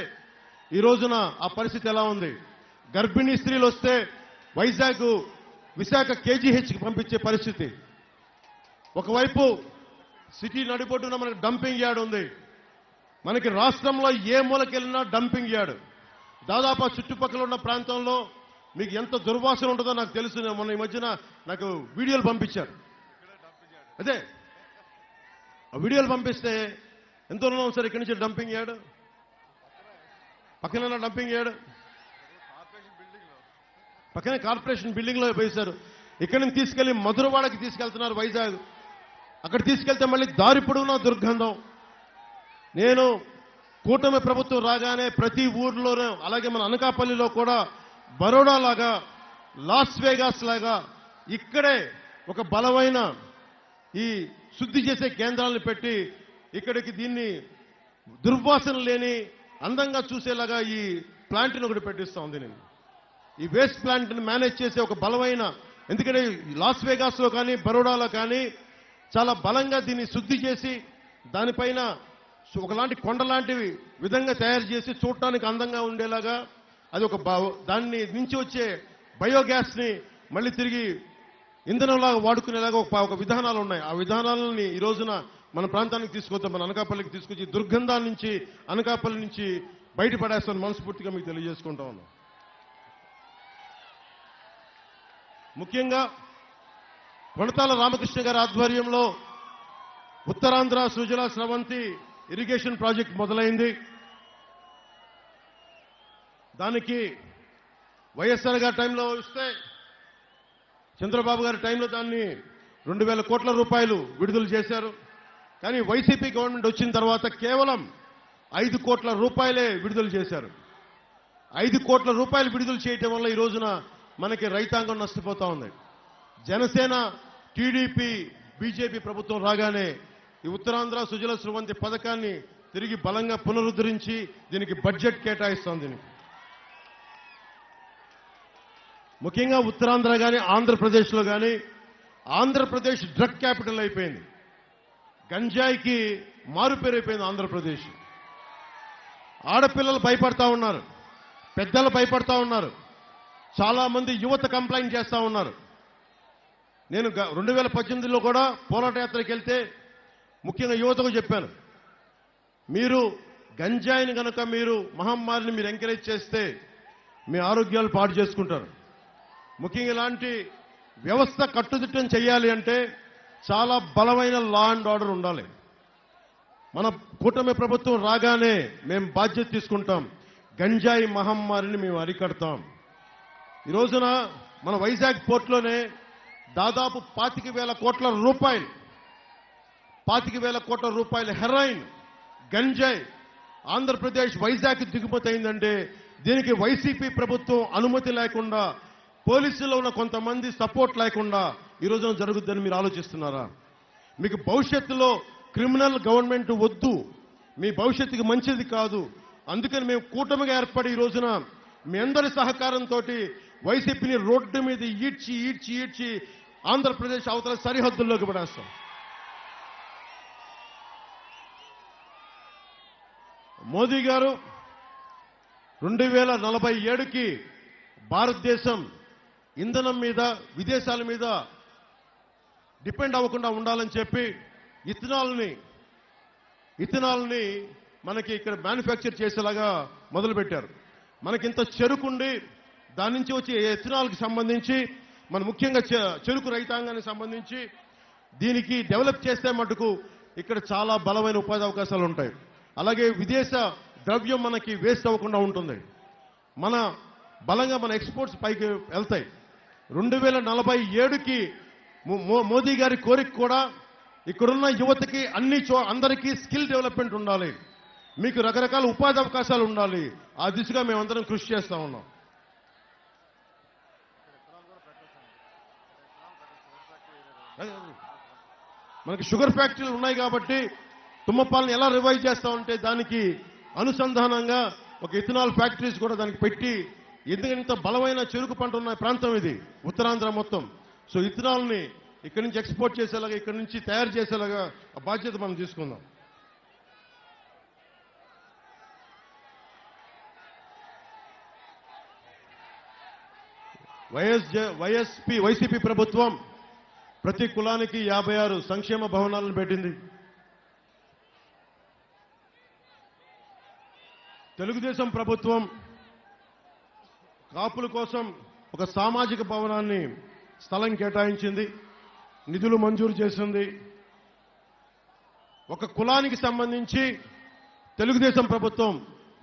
ఈ రోజున ఆ పరిస్థితి ఎలా ఉంది? గర్భిణీ స్త్రీలు వస్తే విశాఖ కేజీహెచ్కి పంపించే పరిస్థితి. ఒకవైపు సిటీ నడిబొడ్డున మనకి డంపింగ్ యార్డ్ ఉంది. మనకి రాష్ట్రంలో ఏ మూలకెళ్ళినా డంపింగ్ యార్డ్. దాదాపు చుట్టుపక్కల ఉన్న ప్రాంతంలో మీకు ఎంత దుర్వాసన ఉంటుందో నాకు తెలుసు. మొన్న ఈ మధ్యన నాకు వీడియోలు పంపించారు. అదే ఆ వీడియోలు పంపిస్తే ఎంత ఉన్నాం సార్ ఇక్కడి నుంచి డంపింగ్ యార్డ్ పక్కన డంపింగ్ యార్డ్ పక్కనే కార్పొరేషన్ బిల్డింగ్ లో వేశారు. ఇక్కడి నుంచి తీసుకెళ్లి మధురవాడకి తీసుకెళ్తున్నారు, వైజాగ్. అక్కడ తీసుకెళ్తే మళ్ళీ దారి పొడవునా దుర్గంధం. నేను కూటమి ప్రభుత్వం రాగానే ప్రతి ఊర్లోనూ, అలాగే మన అనకాపల్లిలో కూడా బరోడా లాగా, లాస్ వేగాస్ లాగా ఇక్కడే ఒక బలమైన ఈ శుద్ధి చేసే కేంద్రాలను పెట్టి ఇక్కడికి దీన్ని దుర్వాసన లేని అందంగా చూసేలాగా ఈ ప్లాంట్ని ఒకటి పెట్టిస్తా ఉంది. నేను ఈ వేస్ట్ ప్లాంట్ని మేనేజ్ చేసే ఒక బలమైన, ఎందుకంటే లాస్ వేగాస్లో కానీ బరోడాలో కానీ చాలా బలంగా దీన్ని శుద్ధి చేసి దానిపైన ఒకలాంటి కొండలాంటివి విధంగా తయారు చేసి చూడటానికి అందంగా ఉండేలాగా అది ఒక దాన్ని నుంచి వచ్చే బయోగ్యాస్ని మళ్ళీ తిరిగి ఇంధనంలాగా వాడుకునేలాగా ఒక విధానాలు ఉన్నాయి. ఆ విధానాలని ఈ రోజున మన ప్రాంతానికి తీసుకొద్దాం, మన అనకాపల్లికి తీసుకొచ్చి దుర్గంధాల నుంచి అనకాపల్లి నుంచి బయటపడేస్తాను మనస్ఫూర్తిగా మీకు తెలియజేసుకుంటా ఉన్నాం. ముఖ్యంగా కొణతాల రామకృష్ణ గారి ఆధ్వర్యంలో ఉత్తరాంధ్ర సుజల స్రవంతి ఇరిగేషన్ ప్రాజెక్ట్ మొదలైంది. దానికి వైఎస్ఆర్ గారి టైంలో ఇస్తే చంద్రబాబు గారి టైంలో దాన్ని 2,000 కోట్ల రూపాయలు విడుదల చేశారు. కానీ వైసీపీ గవర్నమెంట్ వచ్చిన తర్వాత కేవలం 5 కోట్ల రూపాయలే విడుదల చేశారు. 5 కోట్ల రూపాయలు విడుదల చేయటం వల్ల ఈ రోజున మనకి రైతాంగం నష్టపోతా ఉంది. జనసేన, టీడీపీ, బీజేపీ ప్రభుత్వం రాగానే ఈ ఉత్తరాంధ్ర సుజల స్రవంతి పథకాన్ని తిరిగి బలంగా పునరుద్ధరించి దీనికి బడ్జెట్ కేటాయిస్తోంది. ముఖ్యంగా ఉత్తరాంధ్ర కానీ ఆంధ్రప్రదేశ్లో కానీ, ఆంధ్రప్రదేశ్ డ్రగ్ క్యాపిటల్ అయిపోయింది. గంజాయికి మారుపేరైపోయింది ఆంధ్రప్రదేశ్. ఆడపిల్లలు భయపడతా ఉన్నారు, పెద్దలు భయపడతా ఉన్నారు, చాలా మంది యువత కంప్లైంట్ చేస్తా ఉన్నారు. నేను 2018లో కూడా పోరాట యాత్రకి వెళ్తే ముఖ్యంగా యువతకు చెప్పాను, మీరు గంజాయిని కనుక మీరు మహమ్మారిని మీరు ఎంకరేజ్ చేస్తే మీ ఆరోగ్యాలు పాడు చేసుకుంటారు. ముఖ్యంగా ఇలాంటి వ్యవస్థ కట్టుదిట్టం చేయాలి అంటే చాలా బలమైన లా అండ్ ఆర్డర్ ఉండాలి. మన కూటమి ప్రభుత్వం రాగానే మేము బాధ్యత తీసుకుంటాం, గంజాయి మహమ్మారిని మేము అరికడతాం. ఈ రోజున మన వైజాగ్ పోర్టులోనే దాదాపు 25,000 కోట్ల రూపాయలు 25,000 కోట్ల రూపాయల హెరాయిన్, గంజాయి ఆంధ్రప్రదేశ్ వైజాగ్ దిగుమతి అయిందంటే దీనికి వైసీపీ ప్రభుత్వం అనుమతి లేకుండా, పోలీసుల్లో ఉన్న కొంతమంది సపోర్ట్ లేకుండా ఈ రోజున జరుగుద్దని మీరు ఆలోచిస్తున్నారా? మీకు భవిష్యత్తులో క్రిమినల్ గవర్నమెంట్ వద్దు, మీ భవిష్యత్తుకి మంచిది కాదు. అందుకని మేము కూటమిగా ఏర్పడి ఈ రోజున మీ అందరి సహకారంతో వైసీపీని రోడ్డు మీద ఈడ్చి ఈడ్చి ఈడ్చి ఆంధ్రప్రదేశ్ అవతల సరిహద్దుల్లోకి పడేస్తాం. మోదీ గారు 2047కి భారతదేశం ఇంధనం మీద, విదేశాల మీద డిపెండ్ అవ్వకుండా ఉండాలని చెప్పి ఇథనాల్ని మనకి ఇక్కడ మ్యానుఫ్యాక్చర్ చేసేలాగా మొదలుపెట్టారు. మనకింత చెరుకుండి దాని నుంచి వచ్చే ఇథనాల్కి సంబంధించి మన ముఖ్యంగా చెరుకు రైతాంగానికి సంబంధించి దీనికి డెవలప్ చేస్తే మటుకు ఇక్కడ చాలా బలమైన ఉపాధి అవకాశాలు ఉంటాయి. అలాగే విదేశ ద్రవ్యం మనకి వేస్ట్ అవ్వకుండా ఉంటుంది. మన బలంగా మన ఎక్స్పోర్ట్స్ పైకి వెళ్తాయి. 2047కి మోదీ గారి కోరిక కూడా ఇక్కడున్న యువతకి అందరికీ స్కిల్ డెవలప్మెంట్ ఉండాలి, మీకు రకరకాల ఉపాధి అవకాశాలు ఉండాలి. ఆ దిశగా మేమందరం కృషి చేస్తా ఉన్నాం. మనకి షుగర్ ఫ్యాక్టరీలు ఉన్నాయి కాబట్టి తుమ్మపాలను ఎలా రివైవ్ చేస్తామంటే దానికి అనుసంధానంగా ఒక ఇథనాల్ ఫ్యాక్టరీస్ కూడా దానికి పెట్టి, ఎందుకంత బలమైన చెరుకు పంట ఉన్న ప్రాంతం ఇది ఉత్తరాంధ్ర మొత్తం. సో ఇథనాల్ని ఇక్కడి నుంచి ఎక్స్పోర్ట్ చేసేలాగా, ఇక్కడి నుంచి తయారు చేసేలాగా ఆ బాధ్యత మనం తీసుకుందాం. వైసీపీ ప్రభుత్వం ప్రతి కులానికి 56 సంక్షేమ భవనాలను పెట్టింది. తెలుగుదేశం ప్రభుత్వం కాపుల కోసం ఒక సామాజిక భవనాన్ని స్థలం కేటాయించింది, నిధులు మంజూరు చేసింది. ఒక కులానికి సంబంధించి తెలుగుదేశం ప్రభుత్వం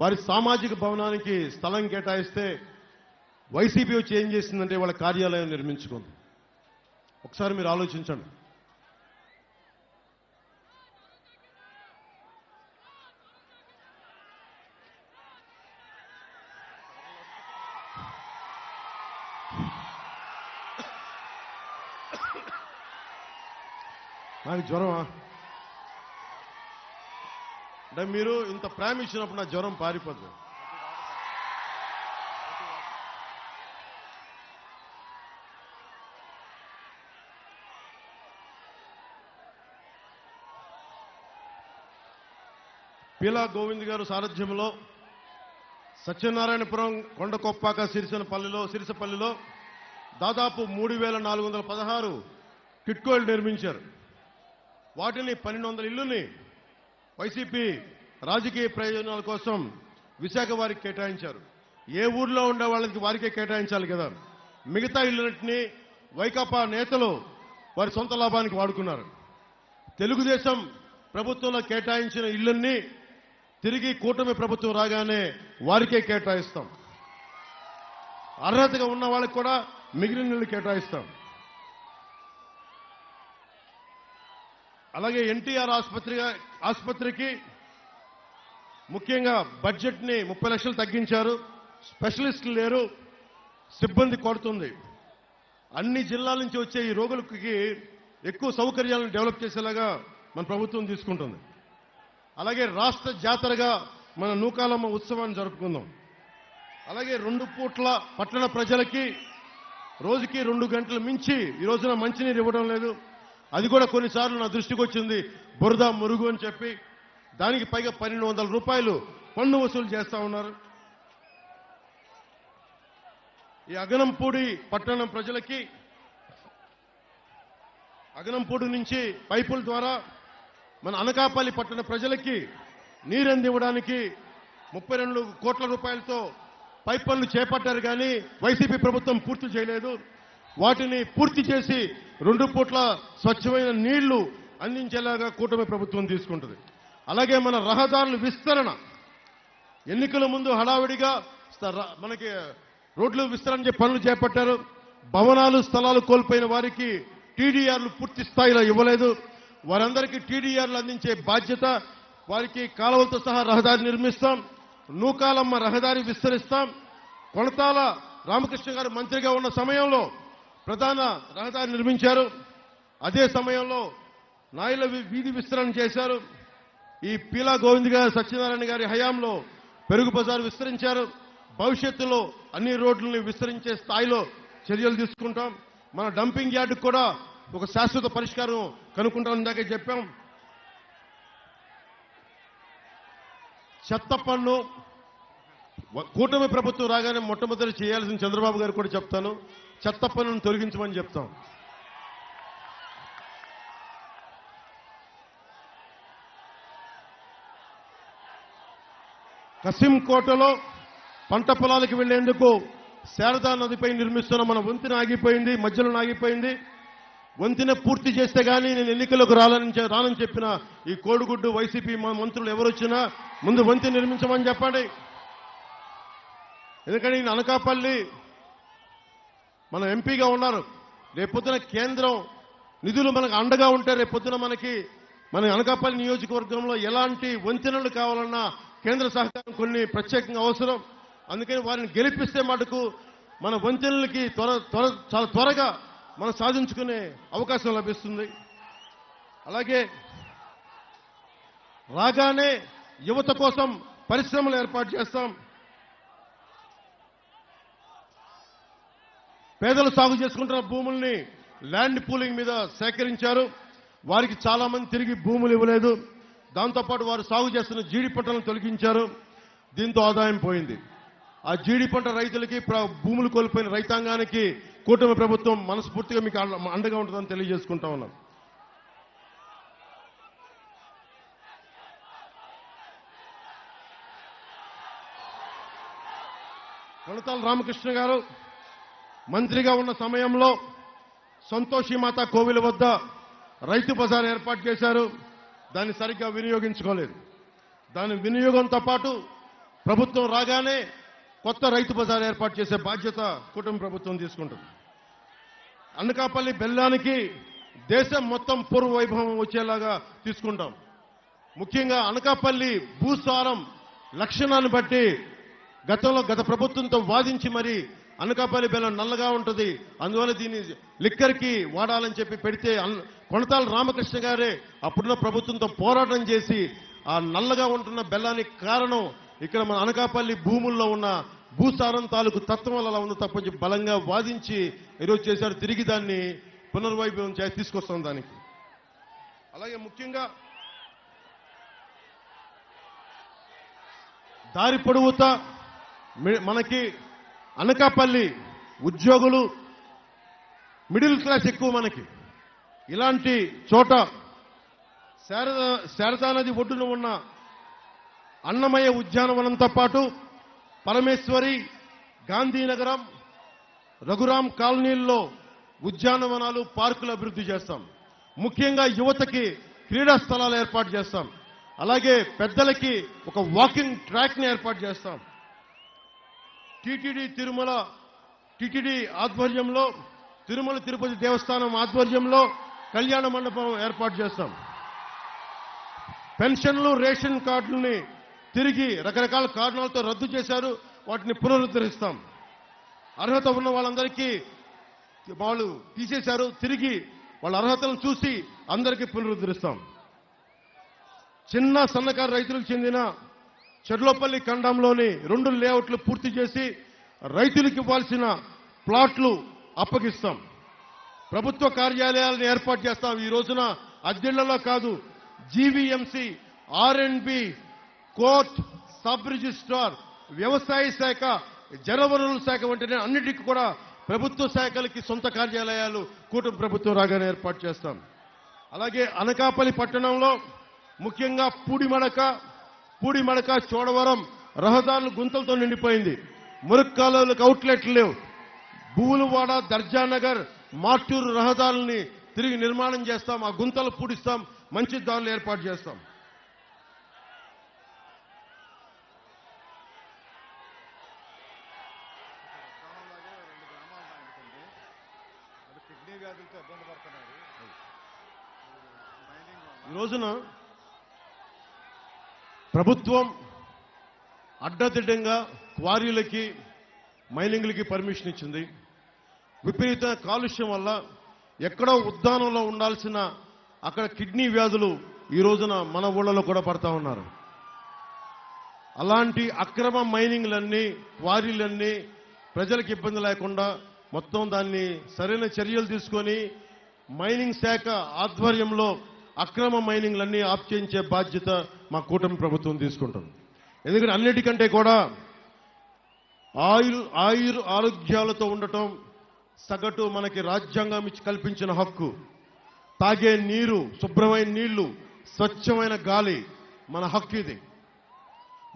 వారి సామాజిక భవనానికి స్థలం కేటాయిస్తే వైసీపీ వచ్చి ఏం చేసిందంటే వాళ్ళ కార్యాలయం నిర్మించుకుంది. ఒకసారి మీరు ఆలోచించండి. నాకు జ్వరమా అంటే మీరు ఇంత ప్రేమ ఇచ్చినప్పుడు నా జ్వరం పారిపోతుంది. పీలా గోవింద్ గారు సారథ్యంలో సత్యనారాయణపురం, కొండకొప్పాక, సిరిసపల్లిలో దాదాపు 3,416 కిట్కోలు నిర్మించారు. వాటిని 1,200 ఇళ్లని వైసీపీ రాజకీయ ప్రయోజనాల కోసం విశాఖ వారికి కేటాయించారు. ఏ ఊర్లో ఉండే వాళ్ళకి వారికే కేటాయించాలి కదా. మిగతా ఇళ్లన్నింటినీ వైకాపా నేతలు వారి సొంత లాభానికి వాడుకున్నారు. తెలుగుదేశం ప్రభుత్వంలో కేటాయించిన ఇళ్లన్నీ తిరిగి కూటమి ప్రభుత్వం రాగానే వారికే కేటాయిస్తాం. అర్హతగా ఉన్న వాళ్ళకి కూడా మిగిలిన ఇళ్లు కేటాయిస్తాం. అలాగే ఎన్టీఆర్ ఆసుపత్రికి ముఖ్యంగా బడ్జెట్ని 30 లక్షలు తగ్గించారు. స్పెషలిస్టులు లేరు, సిబ్బంది కొడుతుంది. అన్ని జిల్లాల నుంచి వచ్చే ఈ రోగులకి ఎక్కువ సౌకర్యాలను డెవలప్ చేసేలాగా మన ప్రభుత్వం తీసుకుంటుంది. అలాగే రాష్ట్ర జాతరగా మన నూకాలమ్మ ఉత్సవాన్ని జరుపుకుందాం. అలాగే 2 పూట్ల పట్టణ ప్రజలకి రోజుకి 2 గంటలు మించి ఈ రోజున మంచినీరు ఇవ్వడం లేదు. అది కూడా కొన్నిసార్లు నా దృష్టికి వచ్చింది, బురద మురుగు అని చెప్పి దానికి పైగా 1,200 రూపాయలు పన్ను వసూలు చేస్తా ఉన్నారు. ఈ అగనంపూడి పట్టణం ప్రజలకి అగనంపూడి నుంచి పైపుల ద్వారా మన అనకాపల్లి పట్టణ ప్రజలకి నీరు అందివ్వడానికి 32 కోట్ల రూపాయలతో పైప్ పనులు చేపట్టారు. కానీ వైసీపీ ప్రభుత్వం పూర్తి చేయలేదు. వాటిని పూర్తి చేసి 2 పూట్ల స్వచ్ఛమైన నీళ్లు అందించేలాగా కూటమి ప్రభుత్వం తీసుకుంటుంది. అలాగే మన రహదారుల విస్తరణ, ఎన్నికల ముందు హడావిడిగా మనకి రోడ్లు విస్తరణ పనులు చేపట్టారు. భవనాలు, స్థలాలు కోల్పోయిన వారికి టీడీఆర్లు పూర్తి స్థాయిలో ఇవ్వలేదు. వారందరికీ టీడీఆర్లు అందించే బాధ్యత, వారికి కాలువలతో సహా రహదారి నిర్మిస్తాం. నూకాలమ్మ రహదారి విస్తరిస్తాం. కొణతాల రామకృష్ణ గారు మంత్రిగా ఉన్న సమయంలో ప్రధాన రహదారి నిర్మించారు. అదే సమయంలో నాయల వీధి విస్తరణ చేశారు. ఈ పీలా గోవింద్ గారు, సత్యనారాయణ గారి హయాంలో పెరుగు బజారు విస్తరించారు. భవిష్యత్తులో అన్ని రోడ్లని విస్తరించే స్థాయిలో చర్యలు తీసుకుంటాం. మన డంపింగ్ యార్డుకు కూడా ఒక శాశ్వత పరిష్కారం కనుక్కుంటాం. ఇందాకే చెప్పాం. చెత్త పన్ను కూటమి ప్రభుత్వం రాగానే మొట్టమొదటి చేయాల్సిన చంద్రబాబు గారు కూడా చెప్తాను, చెత్త పన్నును తొలగించమని చెప్తాం. కసింకోటలో పంట పొలాలకు వెళ్లేందుకు శారదా నదిపై నిర్మిస్తున్న మన వంతెన ఆగిపోయింది, మధ్యలో ఆగిపోయింది. వంతెన పూర్తి చేస్తే గానీ నేను ఎన్నికలకు రానని చెప్పిన ఈ కోడిగుడ్డు వైసీపీ మంత్రులు ఎవరు వచ్చినా ముందు వంతెన నిర్మించమని చెప్పండి. ఎందుకంటే ఈయన అనకాపల్లి మన ఎంపీగా ఉన్నారు. రేపొద్దున కేంద్రం నిధులు మనకు అండగా ఉంటే రేపొద్దున మన అనకాపల్లి నియోజకవర్గంలో ఎలాంటి వంతెనలు కావాలన్నా కేంద్ర సహకారం కొన్ని ప్రత్యేకంగా అవసరం. అందుకని వారిని గెలిపిస్తే మటుకు మన వంతెనలకి చాలా త్వరగా మనం సాధించుకునే అవకాశం లభిస్తుంది. అలాగే రాగానే యువత కోసం పరిశ్రమలు ఏర్పాటు చేస్తాం. పేదలు సాగు చేసుకుంటున్న భూముల్ని ల్యాండ్ పూలింగ్ మీద సేకరించారు. వారికి చాలా మంది తిరిగి భూములు ఇవ్వలేదు. దాంతోపాటు వారు సాగు చేస్తున్న జీడి పంటలను తొలగించారు. దీంతో ఆదాయం పోయింది. ఆ జీడి పంట రైతులకి, భూములు కోల్పోయిన రైతాంగానికి కూటమి ప్రభుత్వం మనస్ఫూర్తిగా మీకు అండగా ఉంటుందని తెలియజేసుకుంటా ఉన్నాం. కొణతాల రామకృష్ణ గారు మంత్రిగా ఉన్న సమయంలో సంతోషిమాత కోవిల వద్ద రైతు బజార్ ఏర్పాటు చేశారు. దాన్ని సరిగ్గా వినియోగించుకోలేదు. దాని వినియోగంతో పాటు ప్రభుత్వం రాగానే కొత్త రైతు బజార్ ఏర్పాటు చేసే బాధ్యత కుటుంబ ప్రభుత్వం తీసుకుంటుంది. అనకాపల్లి బెల్లానికి దేశం మొత్తం పూర్వ వైభవం వచ్చేలాగా తీసుకుంటాం. ముఖ్యంగా అనకాపల్లి భూసారం లక్షణాన్ని బట్టి గత ప్రభుత్వంతో వాదించి మరి అనకాపల్లి బెల్లం నల్లగా ఉంటుంది, అందువల్ల దీన్ని లిక్కర్కి వాడాలని చెప్పి పెడితే కొనతాల రామకృష్ణ గారే అప్పుడున్న ప్రభుత్వంతో పోరాటం చేసి ఆ నల్లగా ఉంటున్న బెల్లానికి కారణం ఇక్కడ మన అనకాపల్లి భూముల్లో ఉన్న భూసారం తాలూకు తత్వం వల్ల ఉంది తప్పని చెప్పి బలంగా వాదించి ఈరోజు చేశారు. తిరిగి దాన్ని పునర్వైభవం తీసుకొస్తాం దానికి. అలాగే ముఖ్యంగా దారి పొడవుతా మనకి అనకాపల్లి ఉద్యోగులు మిడిల్ క్లాస్ ఎక్కువ. మనకి ఇలాంటి చోట శారదా నది ఒడ్డున ఉన్న అన్నమయ్య ఉద్యానవనంతో పాటు పరమేశ్వరి, గాంధీనగరం, రఘురాం కాలనీల్లో ఉద్యానవనాలు, పార్కులు అభివృద్ధి చేస్తాం. ముఖ్యంగా యువతకి క్రీడా స్థలాలు ఏర్పాటు చేస్తాం. అలాగే పెద్దలకి ఒక వాకింగ్ ట్రాక్ ని ఏర్పాటు చేస్తాం. టిటిడి ఆధ్వర్యంలో తిరుమల తిరుపతి దేవస్థానం ఆధ్వర్యంలో కళ్యాణ మండపం ఏర్పాటు చేస్తాం. పెన్షన్లు, రేషన్ కార్డుల్ని తిరిగి రకరకాల కారణాలతో రద్దు చేశారు, వాటిని పునరుద్ధరిస్తాం. అర్హత ఉన్న వాళ్ళందరికీ వాళ్ళు తీసేశారు, తిరిగి వాళ్ళ అర్హతలను చూసి అందరికీ పునరుద్ధరిస్తాం. చిన్న సన్నకారు రైతులకు చెందిన చెర్లోపల్లి ఖండంలోని 2 లేఅవుట్లు పూర్తి చేసి రైతులకు ఇవ్వాల్సిన ప్లాట్లు అప్పగిస్తాం. ప్రభుత్వ కార్యాలయాలను ఏర్పాటు చేస్తాం. ఈ రోజున అద్దెళ్లలో కాదు, జీవీఎంసీ, ఆర్ఎండ్బి, కోర్ట్, సబ్ రిజిస్ట్రార్, వ్యవసాయ శాఖ, జలవనరుల శాఖ వంటి అన్నిటికీ కూడా ప్రభుత్వ శాఖలకి సొంత కార్యాలయాలు కూటమి ప్రభుత్వం రాగానే ఏర్పాటు చేస్తాం. అలాగే అనకాపల్లి పట్టణంలో ముఖ్యంగా పూడిమడక, చోడవరం రహదారులు గుంతలతో నిండిపోయింది. మురుక్కాలువలకు అవుట్లెట్లు లేవు. భూలువాడ, దర్జానగర్, మార్టూరు రహదారుల్ని తిరిగి నిర్మాణం చేస్తాం. ఆ గుంతలు పూడిస్తాం, మంచి దారులు ఏర్పాటు చేస్తాం. ఈ రోజున ప్రభుత్వం అడ్డదిడ్డంగా క్వారీలకి, మైనింగ్లకి పర్మిషన్ ఇచ్చింది. విపరీత కాలుష్యం వల్ల ఎక్కడో ఉద్దానంలో ఉండాల్సిన అక్కడ కిడ్నీ వ్యాధులు ఈ రోజున మన ఊళ్ళలో కూడా పడతా ఉన్నారు. అలాంటి అక్రమ మైనింగ్లన్నీ, క్వారీలన్నీ ప్రజలకు ఇబ్బంది లేకుండా మొత్తం దాన్ని సరైన చర్యలు తీసుకొని మైనింగ్ శాఖ ఆధ్వర్యంలో అక్రమ మైనింగ్లన్నీ ఆఫ్ చేయించే బాధ్యత మా కూటమి ప్రభుత్వం తీసుకుంటుంది. ఎందుకంటే అన్నిటికంటే కూడా ఆరోగ్యాలతో ఉండటం సగటు మనకి రాజ్యాంగం ఇచ్చి కల్పించిన హక్కు. తాగే నీరు, శుభ్రమైన నీళ్లు, స్వచ్ఛమైన గాలి మన హక్కు. ఇది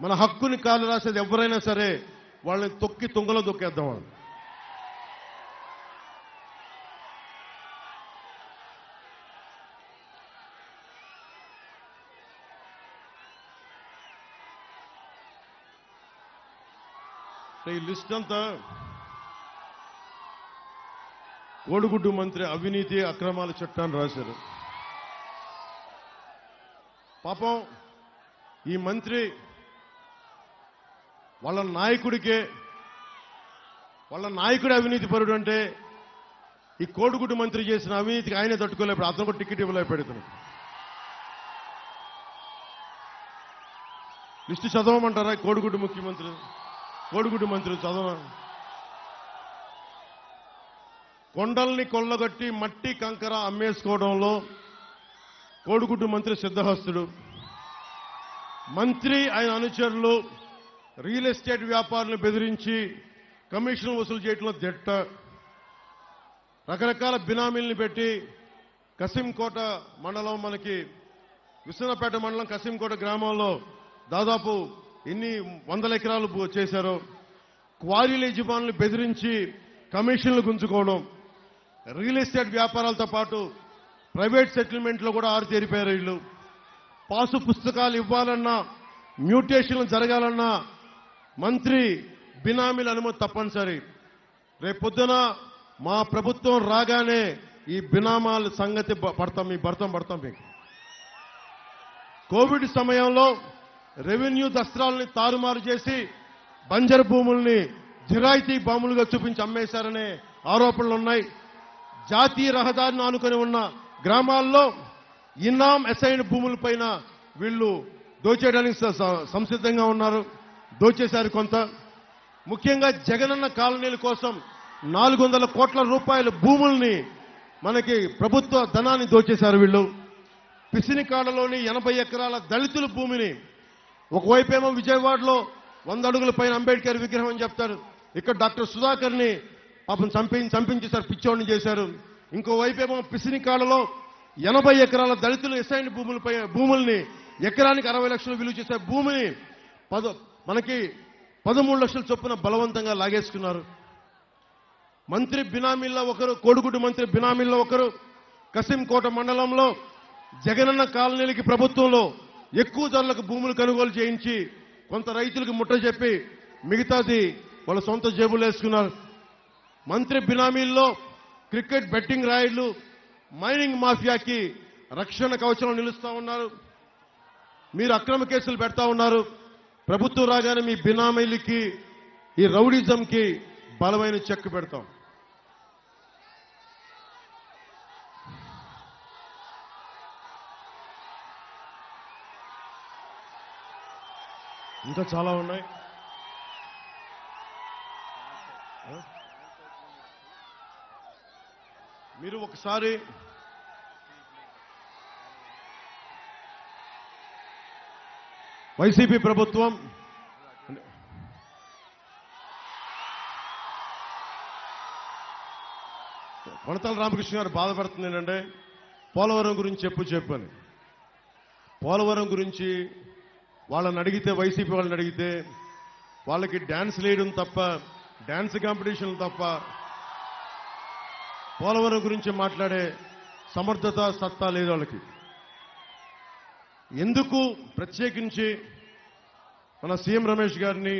మన హక్కుని కాలు రాసేది ఎవరైనా సరే వాళ్ళని తొక్కి తుంగలో దొక్కేద్దాం. ఈ లిస్ట్ అంతా కోడిగుడ్డు మంత్రి అవినీతి అక్రమాల చట్టాన్ని రాశారు. పాపం ఈ మంత్రి వాళ్ళ నాయకుడి అవినీతి పరుడు అంటే ఈ కోడిగుడ్డు మంత్రి చేసిన అవినీతికి ఆయనే తట్టుకోలేకపోయాడు. అతను కూడా టికెట్ ఇవ్వలేకపోయాడు. లిస్టు చదవమంటారా? కోడిగుడ్డు మంత్రి చదవ. కొండల్ని కొల్లగొట్టి మట్టి కంకర అమ్మేసుకోవడంలో కోడిగుడ్డు మంత్రి సిద్ధహస్తుడు. మంత్రి ఆయన అనుచరులు రియల్ ఎస్టేట్ వ్యాపారులను బెదిరించి కమిషన్ వసూలు చేయడంలో దిట్ట. రకరకాల బినామీల్ని పెట్టి కసింకోట మండలం, మనకి విశ్వనాథపేట మండలం కసింకోట గ్రామంలో దాదాపు ఎన్ని 100 ఎకరాలు చేశారో. క్వారీల యజమానులు బెదిరించి కమిషన్లు గుంజుకోవడం, రియల్ ఎస్టేట్ వ్యాపారాలతో పాటు ప్రైవేట్ సెటిల్మెంట్లో కూడా ఆరుతేరిపోయారు వీళ్ళు. పాసు పుస్తకాలు ఇవ్వాలన్నా, మ్యూటేషన్లు జరగాలన్నా మంత్రి బినామీల అనుమతి తప్పనిసరి. రేపొద్దున మా ప్రభుత్వం రాగానే ఈ బినామాల సంగతి పడతాం మీకు. కోవిడ్ సమయంలో రెవెన్యూ దస్త్రాలని తారుమారు చేసి బంజరు భూముల్ని జిరాయితీ భూములుగా చూపించి అమ్మేశారనే ఆరోపణలు ఉన్నాయి. జాతీయ రహదారిని ఆనుకొని ఉన్న గ్రామాల్లో ఇనాం అసైన్ భూములపైన వీళ్ళు దోచేయడానికి సంసిద్ధంగా ఉన్నారు. దోచేశారు కొంత. ముఖ్యంగా జగనన్న కాలనీల కోసం 400 కోట్ల రూపాయల భూముల్ని మనకి ప్రభుత్వ ధనాన్ని దోచేశారు వీళ్ళు. పిసినికాడలోని 80 ఎకరాల దళితుల భూమిని, ఒకవైపేమో విజయవాడలో 100 అడుగుల పైన అంబేద్కర్ విగ్రహం అని చెప్తారు, ఇక్కడ డాక్టర్ సుధాకర్ని పాపం చంపించేశారు, పిచ్చోడిని చేశారు. ఇంకోవైపేమో పిసినికాడలో 80 ఎకరాల దళితులు ఎసైన్ భూముల్ని ఎకరానికి 60 లక్షలు విలువ చేసే భూమిని మనకి 13 లక్షల చొప్పున బలవంతంగా లాగేసుకున్నారు. మంత్రి బినామీల్లో ఒకరు, కోడిగుడ్డు మంత్రి బినామీల్లో ఒకరు, కసింకోట మండలంలో జగనన్న కాలనీలకి ప్రభుత్వంలో ఎక్కువ ధరలకు భూములు కొనుగోలు చేయించి కొంత రైతులకు ముట్ట చెప్పి మిగతాది వాళ్ళ సొంత జేబులు వేసుకున్నారు. మంత్రి బినామీల్లో క్రికెట్ బెట్టింగ్ రాయిళ్లు, మైనింగ్ మాఫియాకి రక్షణ కవచంలో నిలుస్తా ఉన్నారు. మీరు అక్రమ కేసులు పెడతా ఉన్నారు. ప్రభుత్వం రాగానే మీ బినామీలకి, ఈ రౌడిజంకి బలమైన చెక్ పెడతాం. ఇంకా చాలా ఉన్నాయి. మీరు ఒకసారి వైసీపీ ప్రభుత్వం కొనతాల రామకృష్ణ గారు బాధపడుతుంది ఏంటంటే పోలవరం గురించి చెప్పు అని. పోలవరం గురించి వాళ్ళని అడిగితే, వైసీపీ వాళ్ళని అడిగితే వాళ్ళకి డ్యాన్స్ వేయడం తప్ప, డ్యాన్స్ కాంపిటీషన్లు తప్ప పోలవరం గురించి మాట్లాడే సమర్థత, సత్తా లేదు వాళ్ళకి. ఎందుకు ప్రత్యేకించి మన సీఎం రమేష్ గారిని,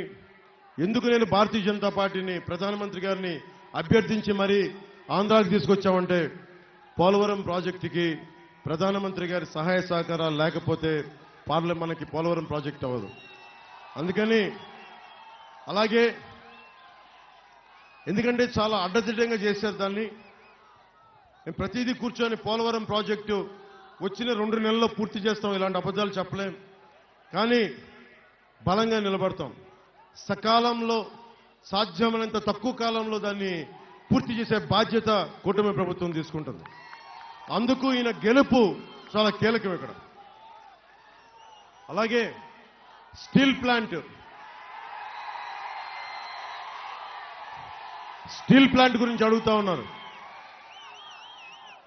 ఎందుకు నేను భారతీయ జనతా పార్టీని, ప్రధానమంత్రి గారిని అభ్యర్థించి మరీ ఆంధ్రాకి తీసుకొచ్చామంటే, పోలవరం ప్రాజెక్టుకి ప్రధానమంత్రి గారి సహాయ సహకారాలు లేకపోతే మనకి పోలవరం ప్రాజెక్ట్ అవ్వదు. అందుకని అలాగే ఎందుకంటే చాలా అడ్డదిడ్డంగా చేశారు దాన్ని. మేము ప్రతిదీ కూర్చొని పోలవరం ప్రాజెక్టు వచ్చిన 2 నెలల్లో పూర్తి చేస్తాం, ఇలాంటి అబద్ధాలు చెప్పలేం. కానీ బలంగా నిలబడతాం. సకాలంలో, సాధ్యమైనంత తక్కువ కాలంలో దాన్ని పూర్తి చేసే బాధ్యత కూటమి ప్రభుత్వం తీసుకుంటుంది. అందుకు ఈయన గెలుపు చాలా కీలకం ఇక్కడ. అలాగే స్టీల్ ప్లాంట్ గురించి అడుగుతా ఉన్నారు.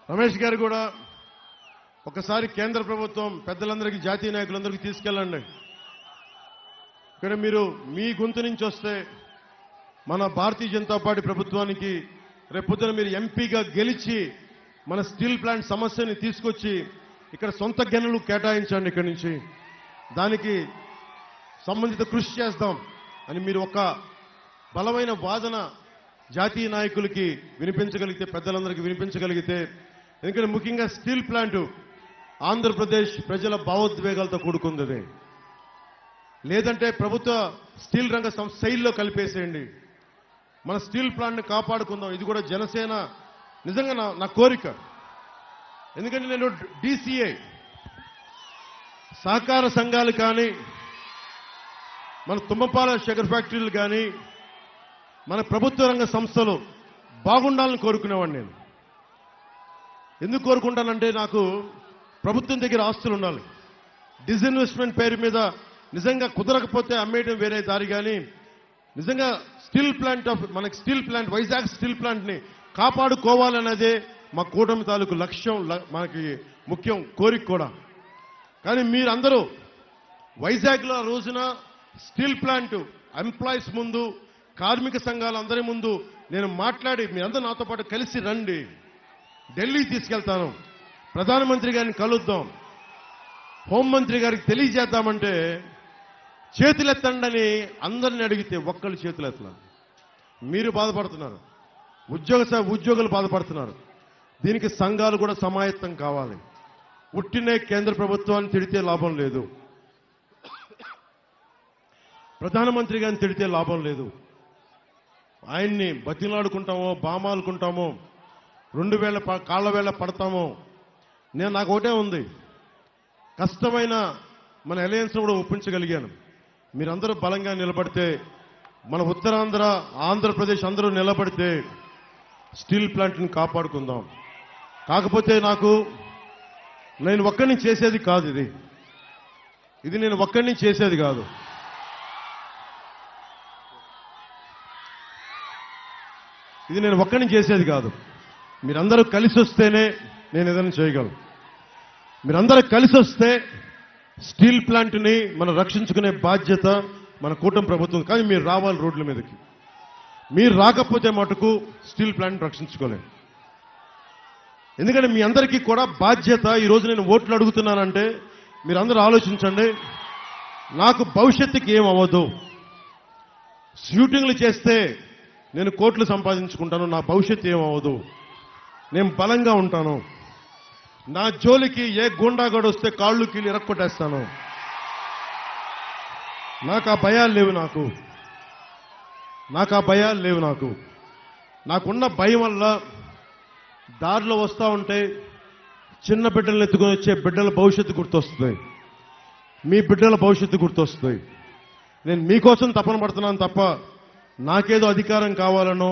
రమేష్ గారు కూడా ఒకసారి కేంద్ర ప్రభుత్వం పెద్దలందరికీ, జాతీయ నాయకులందరికీ తీసుకెళ్ళండి. ఇక్కడ మీరు మీ గొంతు నుంచి వస్తే మన భారతీయ జనతా పార్టీ ప్రభుత్వానికి రేపొద్దున మీరు ఎంపీగా గెలిచి మన స్టీల్ ప్లాంట్ సమస్యని తీసుకొచ్చి ఇక్కడ సొంత గనులు కేటాయించండి. ఇక్కడి నుంచి దానికి సంబంధిత కృషి చేస్తాం అని మీరు ఒక బలమైన వాదన జాతీయ నాయకులకి వినిపించగలిగితే, పెద్దలందరికీ వినిపించగలిగితే, ఎందుకంటే ముఖ్యంగా స్టీల్ ప్లాంట్ ఆంధ్రప్రదేశ్ ప్రజల భావోద్వేగాలతో కూడుకుంది. లేదంటే ప్రభుత్వ స్టీల్ రంగ శైలిలో కలిపేసేయండి. మన స్టీల్ ప్లాంట్ని కాపాడుకుందాం. ఇది కూడా జనసేన నిజంగా నా కోరిక. ఎందుకంటే నేను DCA సహకార సంఘాలు కానీ, మన తుమ్మపాల షుగర్ ఫ్యాక్టరీలు కానీ, మన ప్రభుత్వ రంగ సంస్థలు బాగుండాలని కోరుకునేవాడిని. నేను ఎందుకు కోరుకుంటానంటే, నాకు ప్రభుత్వం దగ్గర ఆస్తులు ఉండాలి. డిస్ఇన్వెస్ట్మెంట్ పేరు మీద నిజంగా కుదరకపోతే అమ్మేయడం వేరే దారి. కానీ నిజంగా మనకి స్టీల్ ప్లాంట్, వైజాగ్ స్టీల్ ప్లాంట్ని కాపాడుకోవాలన్నదే మా కూటమి తాలూకు లక్ష్యం, మనకి ముఖ్యం, కోరిక కూడా. కానీ మీరందరూ వైజాగ్లో ఆ రోజున స్టీల్ ప్లాంట్ ఎంప్లాయీస్ ముందు కార్మిక సంఘాలు అందరి ముందు నేను మాట్లాడి మీ అందరూ నాతో పాటు కలిసి రండి, ఢిల్లీ తీసుకెళ్తాను, ప్రధానమంత్రి గారిని కలుద్దాం, హోంమంత్రి గారికి తెలియజేద్దామంటే చేతులెత్తండి అందరిని అడిగితే ఒక్కళ్ళు చేతులెత్తలా. మీరు బాధపడుతున్నారు, ఉద్యోగులు బాధపడుతున్నారు. దీనికి సంఘాలు కూడా సమాయత్తం కావాలి. ఉట్టినే కేంద్ర ప్రభుత్వాన్ని తిడితే లాభం లేదు, ప్రధానమంత్రి గారిని తిడితే లాభం లేదు. ఆయన్ని బతిలాడుకుంటామో బామాలుకుంటామో 2000 కాళ్ల వేళ పడతామో. నాకు ఒకటే ఉంది, కష్టమైన మన అలయన్స్ కూడా ఒప్పించగలిగాను. మీరందరూ బలంగా నిలబడితే, మన ఉత్తరాంధ్ర ఆంధ్రప్రదేశ్ అందరూ నిలబడితే స్టీల్ ప్లాంట్ని కాపాడుకుందాం. కాకపోతే నేను ఒక్కడిని చేసేది కాదు, ఇది నేను ఒక్కడిని చేసేది కాదు. ఇది నేను ఒక్కడిని చేసేది కాదు. మీరందరూ కలిసి వస్తేనే నేను ఏదైనా చేయగలను. మీరందరూ కలిసి వస్తే స్టీల్ ప్లాంట్ని మనం రక్షించుకునే బాధ్యత మన కూటమి ప్రభుత్వం. కానీ మీరు రావాలి రోడ్ల మీదకి. మీరు రాకపోతే మటుకు స్టీల్ ప్లాంట్ రక్షించుకోలేము. ఎందుకంటే మీ అందరికీ కూడా బాధ్యత. ఈరోజు నేను ఓట్లు అడుగుతున్నానంటే మీరందరూ ఆలోచించండి, నాకు భవిష్యత్తుకి ఏం అవ్వదు. షూటింగ్లు చేస్తే నేను కోట్లు సంపాదించుకుంటాను, నా భవిష్యత్తు ఏమవ్వదు. నేను బలంగా ఉంటాను. నా జోలికి ఏ గుండాగడు వస్తే కాళ్ళు కీళ్ళు ఇరక్కొట్టేస్తాను. నాకు ఆ భయాలు లేవు. నాకున్న భయం వల్ల దారిలో వస్తూ ఉంటే చిన్న బిడ్డలను ఎత్తుకొని వచ్చే బిడ్డల భవిష్యత్తు గుర్తొస్తుంది, మీ బిడ్డల భవిష్యత్తు గుర్తొస్తుంది. నేను మీకోసం తపన పడుతున్నాను తప్ప నాకేదో అధికారం కావాలనో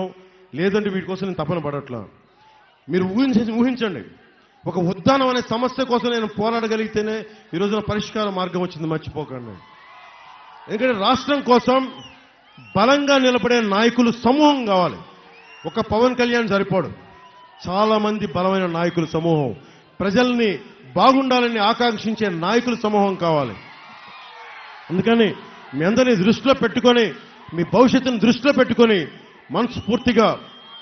లేదంటే వీటి కోసం నేను తపన పడట్లా. మీరు ఊహించండి, ఒక ఉద్దానం అనే సమస్య కోసం నేను పోరాడగలిగితేనే ఈ రోజున పరిష్కార మార్గం వచ్చింది, మర్చిపోకండి. ఎందుకంటే రాష్ట్రం కోసం బలంగా నిలబడే నాయకులు సమూహం కావాలి. ఒక పవన్ కళ్యాణ్ సరిపోడు, చాలా మంది బలమైన నాయకుల సమూహం, ప్రజల్ని బాగుండాలని ఆకాంక్షించే నాయకుల సమూహం కావాలి. అందుకని మీ అందరినీ దృష్టిలో పెట్టుకొని, మీ భవిష్యత్తును దృష్టిలో పెట్టుకొని మనస్ఫూర్తిగా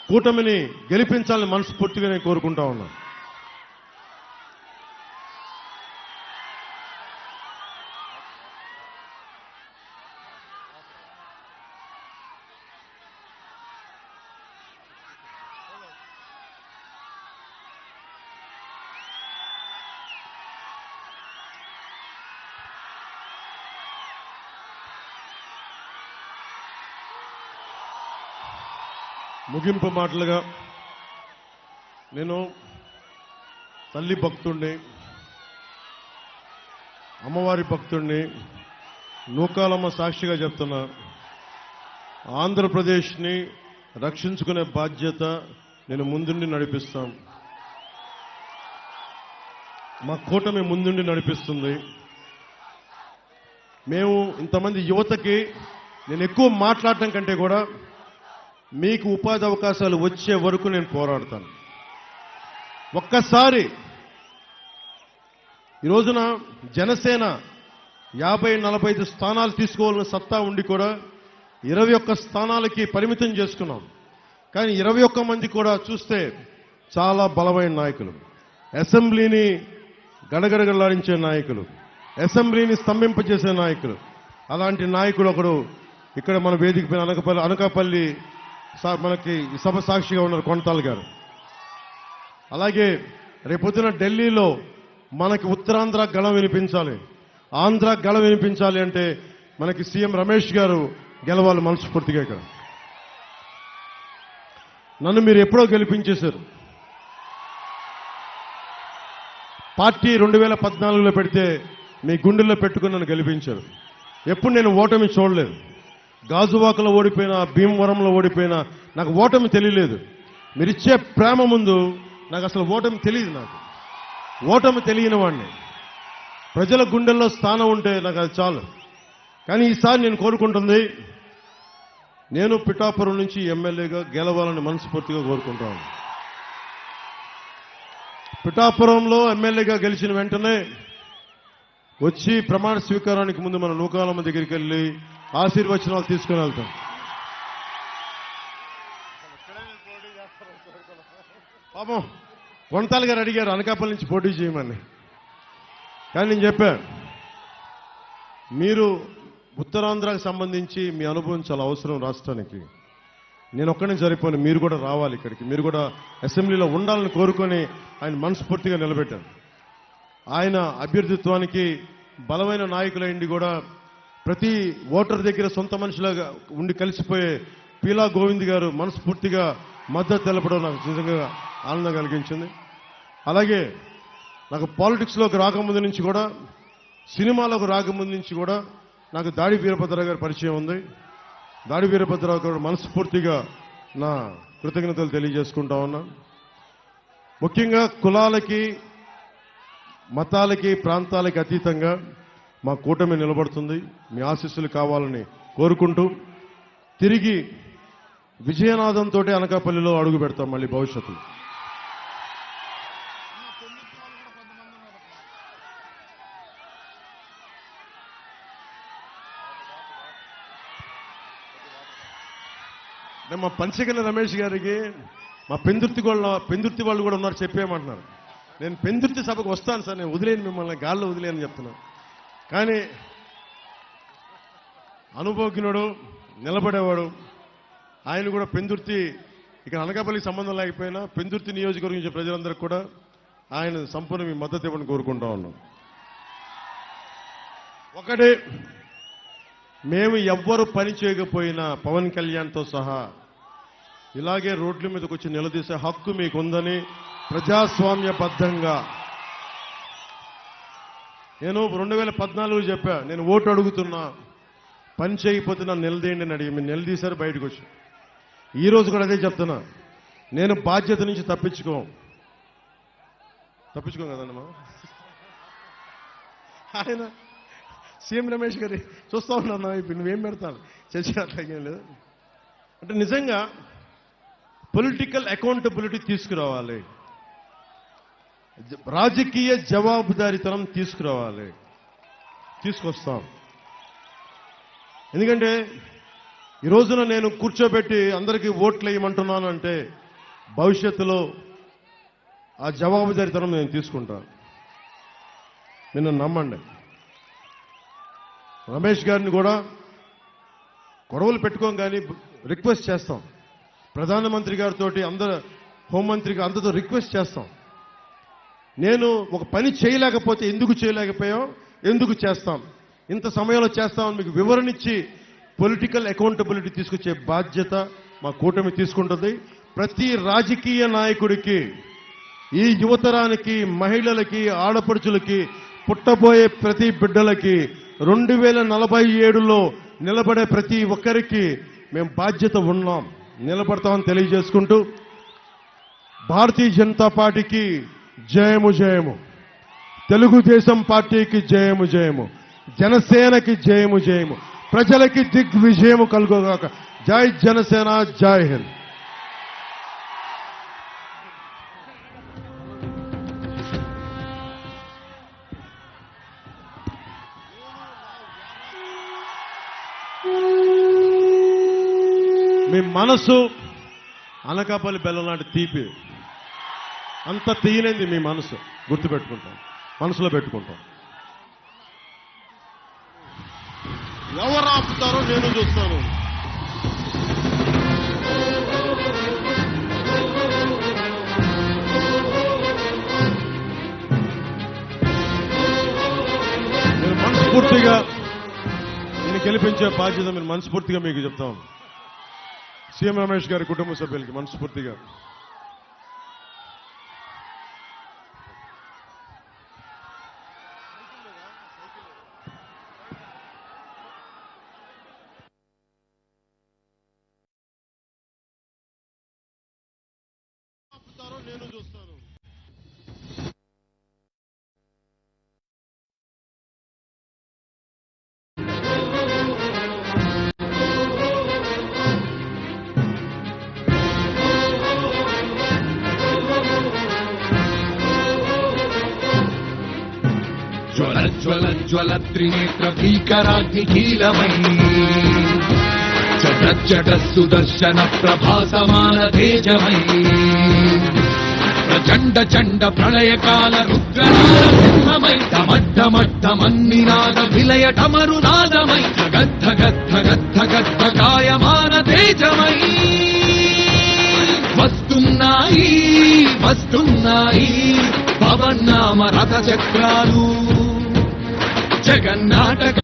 కూటమిని గెలిపించాలని మనస్ఫూర్తిగా నేను కోరుకుంటా ఉన్నాను. ముగింపు మాటలుగా, నేను తల్లి భక్తుణ్ణి, అమ్మవారి భక్తుణ్ణి, నూకాలమ్మ సాక్షిగా చెప్తున్నా, ఆంధ్రప్రదేశ్ని రక్షించుకునే బాధ్యత నేను ముందుండి నడిపిస్తాం. మా కూటమి ముందుండి నడిపిస్తుంది. మేము ఇంతమంది యువతకి నేను ఎక్కువ మాట్లాడటం కంటే కూడా మీకు ఉపాధి అవకాశాలు వచ్చే వరకు నేను పోరాడతాను. ఒక్కసారి ఈ రోజున జనసేన 50-45 స్థానాలు తీసుకోవాలని సత్తా ఉండి కూడా 21 స్థానాలకి పరిమితం చేసుకున్నాం. కానీ 21 మంది కూడా చూస్తే చాలా బలమైన నాయకులు, అసెంబ్లీని గడగడగలాడించే నాయకులు, అసెంబ్లీని స్తంభింపజేసే నాయకులు. అలాంటి నాయకుడు ఒకడు ఇక్కడ మన వేదిక పైన అనకాపల్లి మనకి సభ సాక్షిగా ఉన్నారు, కొనతాల్ గారు. అలాగే రేపొద్దున ఢిల్లీలో మనకి ఉత్తరాంధ్ర గళం వినిపించాలి, ఆంధ్ర గళం వినిపించాలి అంటే మనకి సీఎం రమేష్ గారు గెలవాలి మనస్ఫూర్తిగా. ఇక్కడ నన్ను మీరు ఎప్పుడో గెలిపించేశారు. పార్టీ 2014లో పెడితే మీ గుండెల్లో పెట్టుకుని నన్ను గెలిపించారు. ఎప్పుడు నేను ఓటమి చూడలేదు. గాజువాకలో ఓడిపోయినా, భీమవరంలో ఓడిపోయినా నాకు ఓటమి తెలియలేదు. మీరిచ్చే ప్రేమ ముందు నాకు అసలు ఓటమి తెలియదు. నాకు ఓటమి తెలియని వాడిని. ప్రజల గుండెల్లో స్థానం ఉంటే నాకు అది చాలు. కానీ ఈసారి నేను కోరుకుంటుంది, నేను పిఠాపురం నుంచి ఎమ్మెల్యేగా గెలవాలని మనస్ఫూర్తిగా కోరుకుంటాను. పిఠాపురంలో ఎమ్మెల్యేగా గెలిచిన వెంటనే వచ్చి ప్రమాణ స్వీకారానికి ముందు మన నూకాలమ్మ దగ్గరికి వెళ్ళి ఆశీర్వచనాలు తీసుకుని వెళ్తాం. పాపం కొనతాల్ గారు అడిగారు అనకాపల్లి నుంచి పోటీ చేయమని. కానీ నేను చెప్పా, మీరు ఉత్తరాంధ్రకు సంబంధించి మీ అనుభవం చాలా అవసరం రాష్ట్రానికి. నేను ఒక్కనే సరిపోను, మీరు కూడా రావాలి ఇక్కడికి, మీరు కూడా అసెంబ్లీలో ఉండాలని కోరుకొని ఆయన మనస్ఫూర్తిగా నిలబెట్టారు. ఆయన అభ్యర్థిత్వానికి బలమైన నాయకులైండి కూడా ప్రతి ఓటర్ దగ్గర సొంత మనుషులాగా ఉండి కలిసిపోయే పీలా గోవింద్ గారు మనస్ఫూర్తిగా మద్దతు తెలపడం నాకు నిజంగా ఆనందం కలిగించింది. అలాగే నాకు పాలిటిక్స్లోకి రాకముందు నుంచి కూడా, సినిమాలోకి రాకముందు నుంచి కూడా నాకు దాడి వీరభద్రరావు గారి పరిచయం ఉంది. దాడి వీరభద్రరావు గారు మనస్ఫూర్తిగా నా కృతజ్ఞతలు తెలియజేసుకుంటా ఉన్నా. ముఖ్యంగా కులాలకి, మతాలకి, ప్రాంతాలకి అతీతంగా మా కూటమి నిలబడుతుంది. మీ ఆశీస్సులు కావాలని కోరుకుంటూ తిరిగి విజయనాథంతో అనకాపల్లిలో అడుగు పెడతాం మళ్ళీ భవిష్యత్తులో. మా పంచగల రమేష్ గారికి మా పెందుర్తి వాళ్ళు కూడా ఉన్నారు, చెప్పేయమంటున్నారు. నేను పెందుర్తి సభకు వస్తాను సార్, నేను వదిలేను మిమ్మల్ని, గాల్లో వదిలేని చెప్తున్నాను. కానీ అనుభవజ్ఞుడు, నిలబడేవాడు. ఆయన కూడా పెందుర్తి, ఇక్కడ అనకాపల్లికి సంబంధం లేకపోయినా పెందుర్తి నియోజకవర్గం నుంచి ప్రజలందరికీ కూడా ఆయన సంపూర్ణ మీ మద్దతు ఇవ్వని కోరుకుంటా ఉన్నాం. ఒకటే, మేము ఎవ్వరు పని చేయకపోయినా పవన్ కళ్యాణ్తో సహా ఇలాగే రోడ్ల మీదకి వచ్చి నిలదీసే హక్కు మీకుందని ప్రజాస్వామ్యబద్ధంగా నేను 2014 చెప్పా, నేను ఓటు అడుగుతున్నా, పని చేయకపోతే నన్ను నిలదీయండి అని అడిగి మీరు నిలదీశారు, బయటకు వచ్చి. ఈ రోజు కూడా అదే చెప్తున్నా, నేను బాధ్యత నుంచి తప్పించుకోం కదన్నమా. ఆయన సీఎం రమేష్ గారి చూస్తా ఉన్నా, ఇప్పుడు నువ్వేం పెడతాను చర్చ అట్లాగేం లేదు. అంటే నిజంగా పొలిటికల్ అకౌంటబిలిటీ తీసుకురావాలి, రాజకీయ జవాబుదారీతనం తీసుకురావాలి, తీసుకొస్తాం. ఎందుకంటే ఈ రోజున నేను కూర్చోబెట్టి అందరికీ ఓట్లు వేయమంటున్నానంటే భవిష్యత్తులో ఆ జవాబుదారీతనం నేను తీసుకుంటాను. నిన్ను నమ్మండి. రమేష్ గారిని కూడా గొడవలు పెట్టుకోం కానీ రిక్వెస్ట్ చేస్తాం. ప్రధానమంత్రి గారితో, అందరు హోంమంత్రికి అందరితో రిక్వెస్ట్ చేస్తాం. నేను ఒక పని చేయలేకపోతే ఎందుకు చేయలేకపోయాం, ఎందుకు చేస్తాం, ఇంత సమయంలో చేస్తామని మీకు వివరణిచ్చి పొలిటికల్ అకౌంటబిలిటీ తీసుకొచ్చే బాధ్యత మా కూటమి తీసుకుంటుంది. ప్రతి రాజకీయ నాయకుడికి, ఈ యువతరానికి, మహిళలకి, ఆడపడుచులకి, పుట్టబోయే ప్రతి బిడ్డలకి 2047లో నిలబడే ప్రతి ఒక్కరికి మేము బాధ్యత ఉన్నాం, నిలబడతామని తెలియజేసుకుంటూ భారతీయ జనతా పార్టీకి జయము జయము, తెలుగుదేశం పార్టీకి జయము జయము, జనసేనకి జయము జయము, ప్రజలకి దిగ్విజయము కలుగుగాక. జై జనసేన, జై హింద్. మీ మనసు అనకాపల్లి బెల్లం లాంటి తీపి, అంత తీయలేంది మీ మనసు, గుర్తుపెట్టుకుంటాం, మనసులో పెట్టుకుంటాం. ఎవరు ఆపుతారో నేను చూస్తాను. నేను మనస్ఫూర్తిగా నేను గెలిపించే బాధ్యత మీరు మనస్ఫూర్తిగా మీకు చెప్తాం. సీఎం రమేష్ గారి కుటుంబ సభ్యులకి మనస్ఫూర్తిగా నేను చూస్తాను. జ్వల జ్వల జ్వల త్రినేత్ర భీకరాగ్నికీలమై జట సుదర్శన ప్రభాసమాన తేజమై ప్రచండ చండ ప్రళయకాల రుద్రనాదమై డమడ్డమడ్డమన్నినాద విలయ డమరునాదమై గద్ధ గద్ధ గద్ధ గద్ధ గాయమాన తేజమై వస్తున్నాయి వస్తున్నాయి పవన్నామ రథ చక్రాలు జగన్నాటక